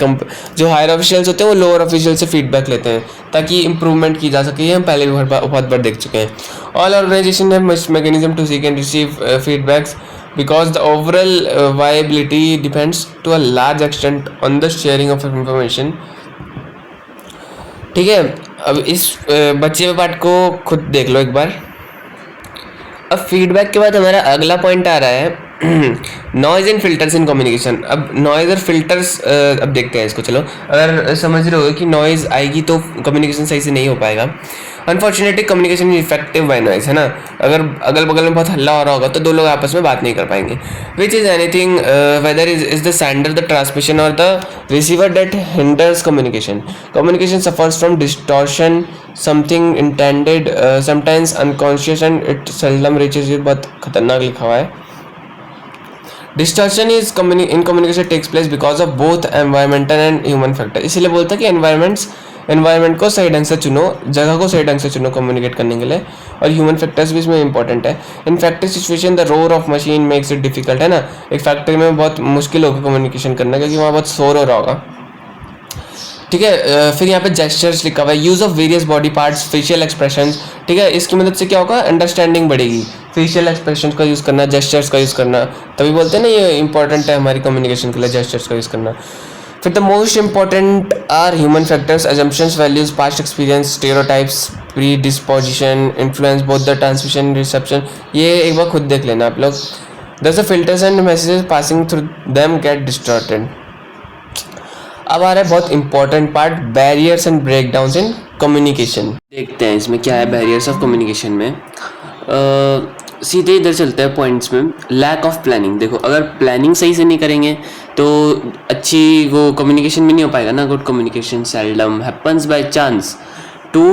जो हायर ऑफिशियल्स होते हैं वो लोअर ऑफिशियल से फीडबैक लेते हैं ताकि इंप्रूवमेंट की जा सके. ये हम पहले भी बहुत बार देख चुके हैं. All organisation have much mechanism to seek and receive feedbacks because the overall viability depends to a large extent on the sharing of information. ठीक है, अब इस बचे पार्ट को खुद देख लो एक बार. अब फीडबैक के बाद हमारा अगला पॉइंट आ रहा है noise and filters in communication. अब नॉइज और फिल्टर्स अब देखते हैं इसको. चलो, अगर समझ रहे हो कि नॉइज आएगी तो कम्युनिकेशन सही से नहीं हो पाएगा. Unfortunately communication effective by noise, है ना. अगर अगल बगल में बहुत हल्ला हो रहा होगा तो दो लोग आपस में बात नहीं कर पाएंगे. Which is anything whether is the sender, the transmission or the receiver that hinders communication. Communication suffers from distortion, something intended, sometimes unconscious and it seldom reaches. ये बहुत खतरनाक लिखा हुआ है. Distortion is in communication takes place because of both environmental and human factor. इसीलिए बोलता है कि एनवायरमेंट को सही ढंग से चुनो, जगह को सही ढंग से चुनो कम्युनिकेट करने के लिए, और ह्यूमन फैक्टर्स भी इसमें इंपॉर्टेंट है. In factory situation the roar of machine makes it difficult, है ना. एक फैक्ट्री में बहुत मुश्किल होगा कम्युनिकेशन करना क्योंकि वहाँ बहुत शोर हो रहा होगा. ठीक है, फिर यहाँ पे जेस्चर्स लिखा हुआ है. Use of various body parts, facial expressions. ठीक है, इसकी मदद से क्या होगा, अंडरस्टैंडिंग बढ़ेगी. फेशियल एक्सप्रेशंस का यूज़ करना, जेस्चर्स का यूज़ करना, तभी बोलते हैं ना ये इंपॉर्टेंट है हमारी कम्युनिकेशन के लिए, जेस्चर्स का यूज़ करना. फिर the most important are human factors, assumptions, values, past experience, stereotypes, predisposition, influence both the transmission reception. ये एक बार खुद देख लेना आप लोग. Thus the filters and messages passing through them get distorted. अब आ रहा है बहुत important part, barriers and breakdowns in communication. देखते हैं इसमें क्या है बैरियर्स ऑफ कम्युनिकेशन में. सीधे इधर चलते हैं पॉइंट्स में. Lack of planning. देखो, अगर प्लानिंग सही से नहीं करेंगे तो अच्छी वो कम्युनिकेशन भी नहीं हो पाएगा ना. Good communication seldom happens by chance. Too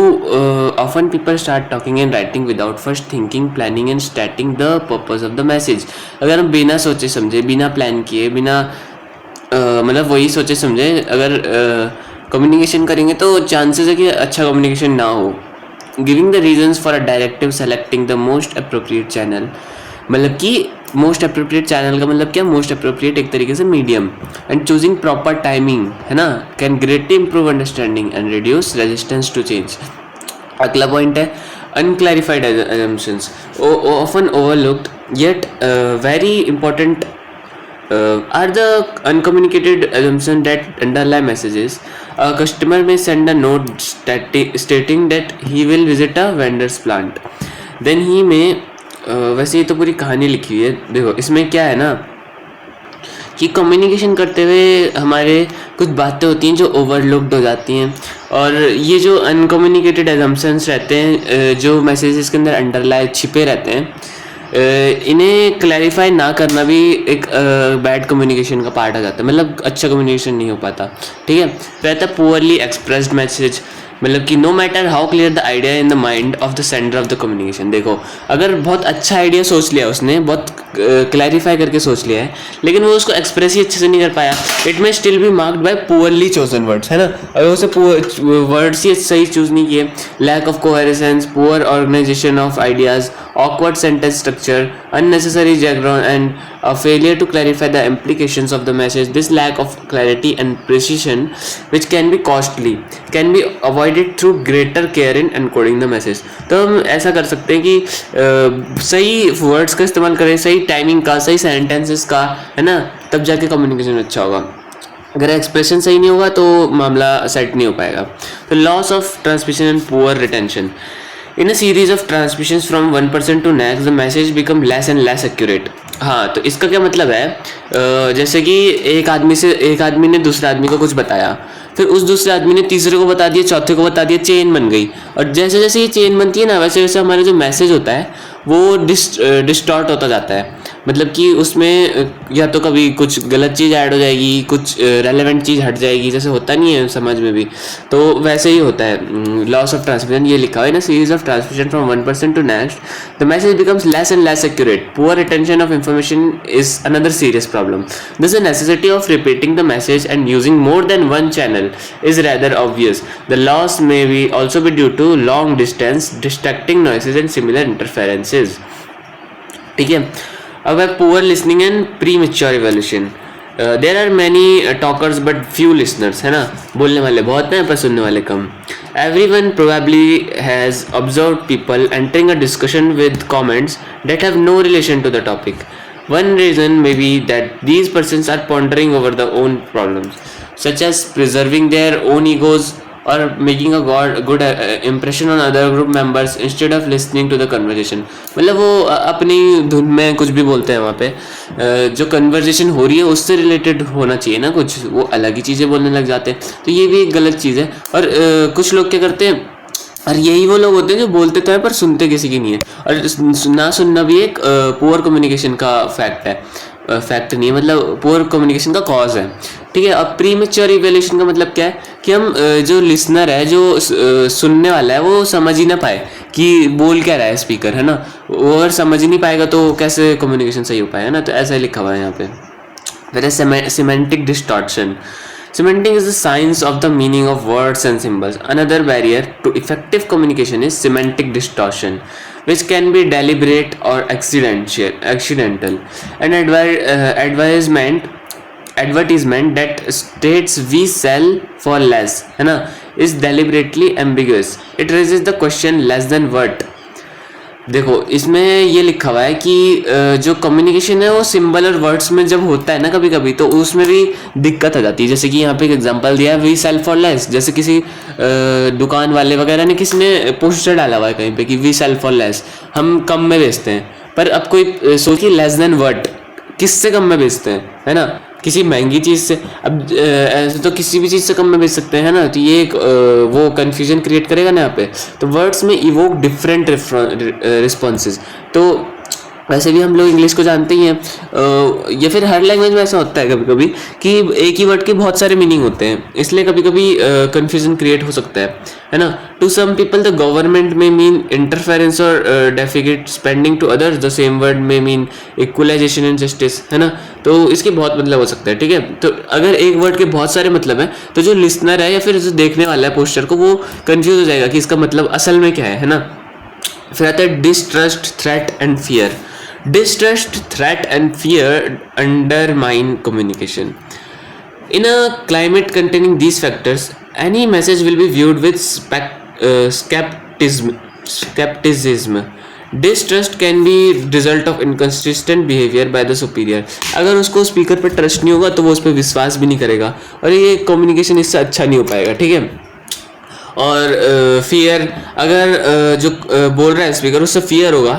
often people start talking and writing without first thinking, planning and starting the purpose of the message. अगर हम बिना सोचे समझे, बिना प्लान किए, बिना मतलब वही सोचे समझे अगर कम्युनिकेशन करेंगे तो चांसेस है कि अच्छा कम्युनिकेशन ना हो. Giving the reasons for a directive, selecting the most appropriate channel. मतलब कि मोस्ट अप्रोप्रिएट चैनल का मतलब क्या, मोस्ट अप्रोप्रिएट एक तरीके से medium. And choosing proper timing, है ना, can greatly improve understanding and reduce resistance to change. अगला पॉइंट है unclarified assumptions, often overlooked yet very important are the uncommunicated assumptions that underlie messages. A customer may send a note stating that he will visit a vendor's plant. Then he may वैसे ये तो पूरी कहानी लिखी हुई है. देखो इसमें क्या है ना कि कम्युनिकेशन करते हुए हमारे कुछ बातें होती हैं जो ओवरलुक्ड हो जाती हैं, और ये जो अनकम्युनिकेटेड assumptions रहते हैं जो मैसेजेस के अंदर अंडरलाए छिपे रहते हैं, इन्हें क्लैरिफाई ना करना भी एक बैड कम्युनिकेशन का पार्ट आ जाता है, मतलब अच्छा कम्युनिकेशन नहीं हो पाता, ठीक है। रहता है पुअरली एक्सप्रेस्ड मैसेज, मतलब कि no matter how clear the idea in the mind of the sender of the communication. देखो अगर बहुत अच्छा आइडिया सोच लिया उसने, बहुत क्लैरिफाई करके सोच लिया है, लेकिन वो उसको एक्सप्रेस ही अच्छे से नहीं कर पाया, it may still be marked by poorly chosen words, है ना। अगर उसे वर्ड्स ही सही चूज नहीं किए, lack of coherence, poor organization of ideas, awkward sentence structure, unnecessary jargon, and a failure to clarify the implications of the message. This lack of clarity and precision, which can be costly, can be avoided through greater care in encoding the message. तो हम ऐसा कर सकते हैं कि सही words का इस्तेमाल करें, सही टाइमिंग का, सही सेंटेंसेस का, है ना, तब जाके कम्युनिकेशन अच्छा होगा। अगर एक्सप्रेशन सही नहीं होगा तो मामला सेट नहीं हो पाएगा। तो loss of transmission and poor retention. In a series of transmissions from one person to next, the message become less and less accurate. हाँ, तो इसका क्या मतलब है, जैसे कि एक आदमी ने दूसरे आदमी को कुछ बताया, फिर उस दूसरे आदमी ने तीसरे को बता दिया, चौथे को बता दिया, चेन बन गई। और जैसे जैसे ये चेन बनती है ना, वैसे वैसे हमारा जो मैसेज होता है वो डिस्टॉर्ट होता जाता है। मतलब कि उसमें या तो कभी कुछ गलत चीज़ ऐड हो जाएगी, कुछ रेलेवेंट चीज़ हट जाएगी, जैसे होता नहीं है समाज में भी, तो वैसे ही होता है। लॉस ऑफ ट्रांसमिशन ये लिखा हुआ है ना, series of transmission from one person to next the message becomes less and less accurate, poor retention of information is another serious problem. Thus, the necessity of repeating the message and using more than one channel is rather obvious. The loss may be also be due to long distance, distracting noises and similar interferences. ठीक है। अब है poor listening and premature evaluation. There are many talkers but few listeners, है ना। बोलने वाले बहुत हैं पर सुनने वाले कम। Everyone probably has observed people entering a discussion with comments that have no relation to the topic. One reason may be that these persons are pondering over their own problems, such as preserving their own egos or making a good impression on other group members instead of listening to the conversation. मतलब वो अपनी धुन में कुछ भी बोलते हैं वहाँ पे, जो कन्वर्जेशन हो रही है उससे रिलेटेड होना चाहिए ना कुछ, वो अलग ही चीज़ें बोलने लग जाते हैं, तो ये भी एक गलत चीज़ है। और कुछ लोग क्या करते हैं, और यही वो लोग होते हैं जो बोलते तो हैं पर सुनते किसी की नहीं है, और ना सुनना भी एक पुअर कम्युनिकेशन का फैक्ट है, फैक्ट नहीं है, मतलब पुअर कम्युनिकेशन का कॉज है, ठीक है। अब प्रीमेच्योर इवैल्यूएशन का मतलब क्या है कि हम जो लिसनर है, जो सुनने वाला है, वो समझ ही ना पाए कि बोल क्या रहा है स्पीकर, है ना। वो अगर समझ ही नहीं पाएगा तो कैसे कम्युनिकेशन सही हो पाएगा ना। तो ऐसा ही लिखा हुआ है यहाँ पे। फिर है semantic distortion. Semantic is the science of the meaning of words and symbols. Another barrier to effective communication is semantic distortion, which can be deliberate or accidental. An advertisement that states "we sell for less," है ना, is deliberately ambiguous. It raises the question less than what. देखो इसमें ये लिखा हुआ है कि जो कम्युनिकेशन है वो सिंबल और वर्ड्स में जब होता है ना कभी कभी, तो उसमें भी दिक्कत आ जाती है। जैसे कि यहाँ पे एक एग्जांपल दिया है, वी सेल फॉर लेस। जैसे किसी दुकान वाले वगैरह ने किसी ने पोस्टर डाला हुआ है कहीं पे कि वी सेल फॉर लेस, हम कम में बेचते हैं। पर अब कोई सोचिए लेस देन व्हाट, किससे कम में बेचते हैं, है ना, किसी महंगी चीज़ से। अब ऐसे तो किसी भी चीज़ से कम में बेच सकते हैं ना, तो ये एक वो कन्फ्यूजन क्रिएट करेगा ना यहाँ पे। तो वर्ड्स में इवोक डिफरेंट रिस्पॉन्सेज। तो वैसे भी हम लोग इंग्लिश को जानते ही हैं, या फिर हर लैंग्वेज में ऐसा होता है कभी कभी कि एक ही वर्ड के बहुत सारे मीनिंग होते हैं, इसलिए कभी कभी कन्फ्यूजन क्रिएट हो सकता है ना। To some people the government may mean interference और deficit spending, to others the same word may mean equalization and justice, है ना। तो इसके बहुत मतलब हो सकता है, ठीक है। तो अगर एक वर्ड के बहुत सारे मतलब हैं तो जो लिसनर है या फिर जो देखने वाला है पोस्टर को, वो कन्फ्यूज हो जाएगा कि इसका मतलब असल में क्या है ना। फिर आता है distrust, threat and fear. Distrust, threat, and fear undermine communication. In a climate containing these factors, any message will be viewed with skepticism. Distrust can be result of inconsistent behavior by the superior. अगर उसको speaker पर trust नहीं होगा तो वो उस पर विश्वास भी नहीं करेगा, और ये कम्युनिकेशन इससे अच्छा नहीं हो पाएगा, ठीक है। और फियर, अगर जो बोल रहा है स्पीकर उससे फियर होगा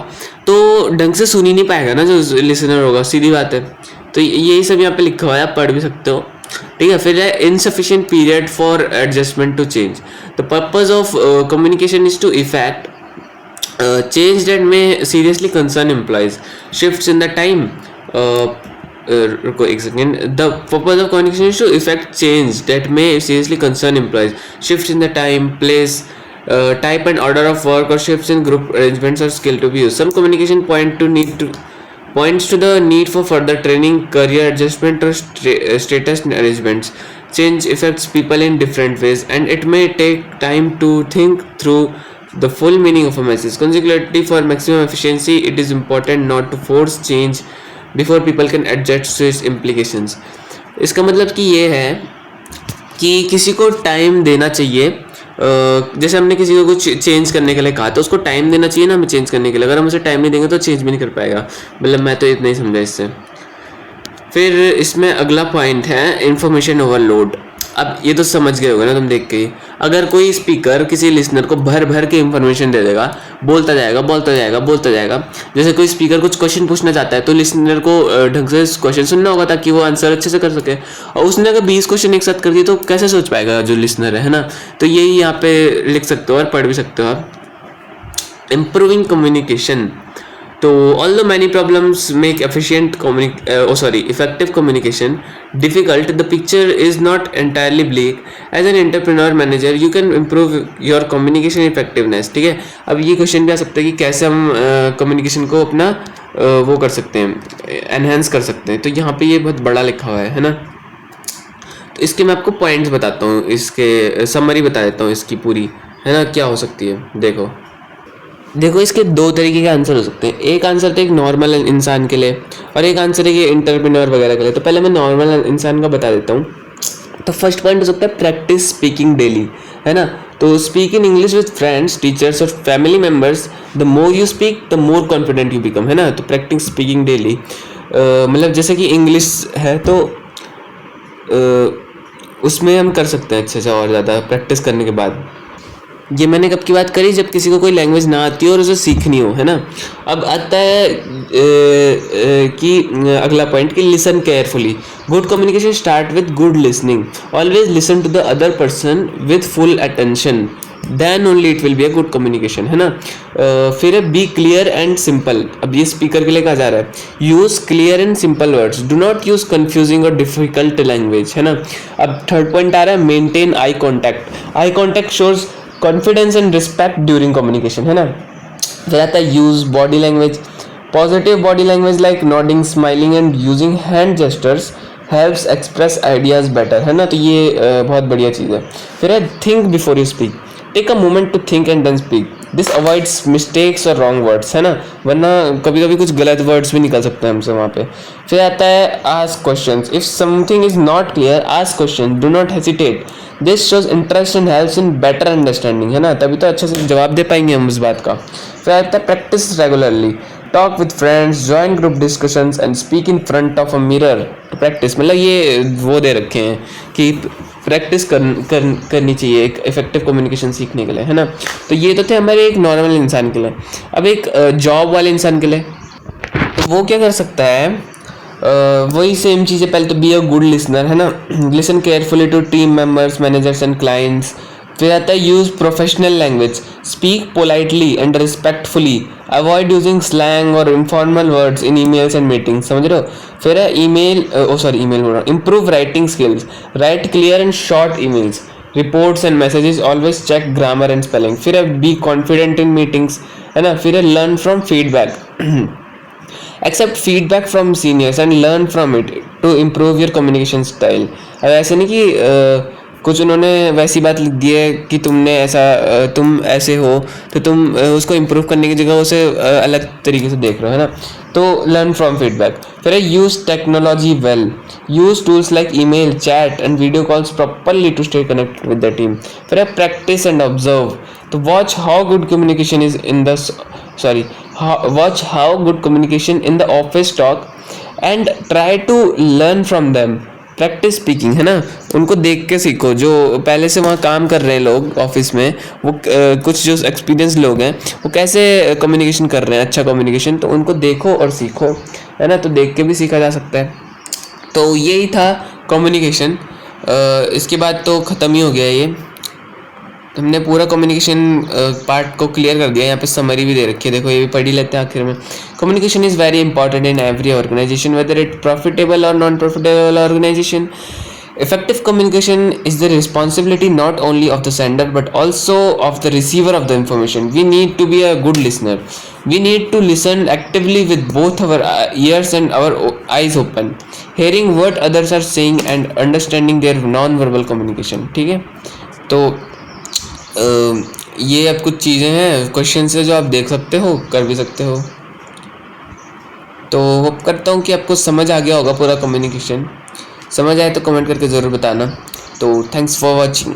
तो ढंग से सुन ही नहीं पाएगा ना जो लिसनर होगा, सीधी बात है। तो यही सब यहाँ पे लिखा हुआ है, आप पढ़ भी सकते हो, ठीक है। फिर है insufficient period for adjustment to change. The purpose of communication is to effect change that may seriously concern employees, shifts in the time. रुको एक second. The purpose of communication is to effect change that may seriously concern employees, shifts in the time, place, type and order of work, or shifts in group arrangements or skill to be used. Some communication points to the need for further training, career adjustment, or status arrangements. Change affects people in different ways, and it may take time to think through the full meaning of a message. Consequently, for maximum efficiency, it is important not to force change before people can adjust to its implications. इसका मतलब कि ये है कि किसी को time देना चाहिए. जैसे हमने किसी को कुछ चेंज करने के लिए कहा तो उसको टाइम देना चाहिए ना हमें चेंज करने के लिए. अगर हम उसे टाइम नहीं देंगे तो चेंज भी नहीं कर पाएगा. मतलब मैं तो इतना ही समझा इससे. फिर इसमें अगला पॉइंट है इंफॉर्मेशन ओवरलोड. अब ये तो समझ गए होगे ना तुम देख के ही. अगर कोई स्पीकर किसी लिसनर को भर भर के इंफॉर्मेशन दे देगा, बोलता जाएगा. जैसे कोई स्पीकर कुछ क्वेश्चन पूछना चाहता है तो लिसनर को ढंग से क्वेश्चन सुनना होगा ताकि वो आंसर अच्छे से कर सके. और उसने अगर 20 क्वेश्चन एक साथ कर दिए तो कैसे सोच पाएगा जो लिसनर है ना. तो यही यहाँ पे लिख सकते हो और पढ़ भी सकते हो आप. Improving communication. So, although many problems make effective communication difficult, the picture is not entirely bleak. As an entrepreneur manager, you can improve your communication effectiveness. ठीक है. अब ये क्वेश्चन भी आ सकता है कि कैसे हम कम्युनिकेशन को अपना वो कर सकते हैं, एनहेंस कर सकते हैं. तो यहाँ पे ये बहुत बड़ा लिखा हुआ है ना. तो इसके मैं आपको पॉइंट्स बताता हूँ, इसके समरी बता देता हूँ इसकी पूरी, है ना, क्या हो सकती है. देखो इसके 2 तरीके के आंसर हो सकते हैं. एक आंसर तो एक नॉर्मल इंसान के लिए और एक आंसर है कि एंटरप्रेन्योर वगैरह के लिए. तो पहले मैं नॉर्मल इंसान का बता देता हूँ. तो फर्स्ट पॉइंट हो सकता है प्रैक्टिस स्पीकिंग डेली, है ना. तो speak in English with friends, teachers और family members. The more you speak the more confident you become, है ना. तो प्रैक्टिस स्पीकिंग डेली मतलब जैसे कि इंग्लिश है तो उसमें हम कर सकते हैं अच्छे से और ज़्यादा प्रैक्टिस करने के बाद. ये मैंने कब की बात करी, जब किसी को कोई लैंग्वेज ना आती हो और उसे सीखनी हो, है ना. अब आता है कि अगला पॉइंट कि listen carefully. Good communication start with good listening. Always listen to the other person with full attention, then only it will be a good communication, है ना. फिर बी क्लियर एंड सिंपल. अब ये स्पीकर के लिए कहा जा रहा है. Use clear and simple words, do not use confusing और डिफिकल्ट लैंग्वेज, है ना. अब थर्ड पॉइंट आ रहा है maintain eye contact. Eye contact shows confidence and respect during communication, है ना. फिर आता है use body language. Positive body language like nodding, smiling and using hand gestures helps express ideas better, है ना. तो ये बहुत बढ़िया चीज़ है. फिर है think before you speak. Take a moment to think and then speak. This avoids mistakes और रॉन्ग वर्ड्स, है ना. वरना कभी कभी कुछ गलत वर्ड्स भी निकल सकते हैं हमसे वहाँ पे. फिर आता है ask questions. If something is not clear, ask question, do not hesitate. This shows interest and helps in better understanding, है ना. तभी तो अच्छे से जवाब दे पाएंगे हम उस बात का. फिर आता है practice regularly. Talk with friends, join group discussions and speak in front of a mirror to practice. मतलब ये वो दे रखे हैं कि प्रैक्टिस करनी चाहिए एक इफेक्टिव कम्युनिकेशन सीखने के लिए, है ना. तो ये तो थे हमारे एक नॉर्मल इंसान के लिए. अब एक जॉब वाले इंसान के लिए तो वो क्या कर सकता है, वही सेम चीज़ें. पहले तो बी अ गुड लिसनर, है ना. Listen carefully to team members, managers and clients. फिर आता है use professional language. Speak politely and respectfully. Avoid using slang or informal words in emails and meetings, समझ रहे हो. फिर है ईमेल बोल रहा हूँ. Improve writing skills. Write clear and short emails, reports and messages. Always check grammar and spelling. फिर है बी कॉन्फिडेंट इन मीटिंग्स, है ना. फिर है learn from feedback. Accept feedback from seniors and learn from it to improve your communication style. अब ऐसे नहीं कि कुछ उन्होंने वैसी बात लिख दी है कि तुम ऐसे हो तो तुम उसको इम्प्रूव करने की जगह उसे अलग तरीके से देख रहे हो, है ना. तो लर्न फ्रॉम फीडबैक. फिर है use technology well. Use tools like email, chat and video calls properly to stay connected with the team. फिर है प्रैक्टिस एंड ऑब्जर्व. तो watch how good communication in the office talk and try to learn from them. Practice speaking, है ना. उनको देख के सीखो. जो पहले से वहाँ काम कर रहे हैं लोग ऑफिस में, वो कुछ जो एक्सपीरियंस लोग हैं वो कैसे कम्युनिकेशन कर रहे हैं, अच्छा कम्युनिकेशन. तो उनको देखो और सीखो, है ना. तो देख के भी सीखा जा सकता है. तो यही था कम्युनिकेशन. इसके बाद तो ख़त्म ही हो गया ये. हमने पूरा कम्युनिकेशन पार्ट को क्लियर कर दिया। यहाँ पे समरी भी दे रखी है, देखो ये भी पढ़ ही लेते हैं आखिर में। Communication is very important in every organization whether it profitable or non profitable organization. Effective communication is the responsibility not only of the sender but also of the receiver of the information. We need to be a good listener. We need to listen actively with both our ears and our eyes open, hearing what others are saying and understanding their non-verbal communication. ठीक है, तो ये अब कुछ चीज़ें हैं, question है जो आप देख सकते हो, कर भी सकते हो। तो होप करता हूँ कि आपको समझ आ गया होगा पूरा कम्युनिकेशन। समझ आए तो कमेंट करके ज़रूर बताना। तो थैंक्स फॉर वॉचिंग।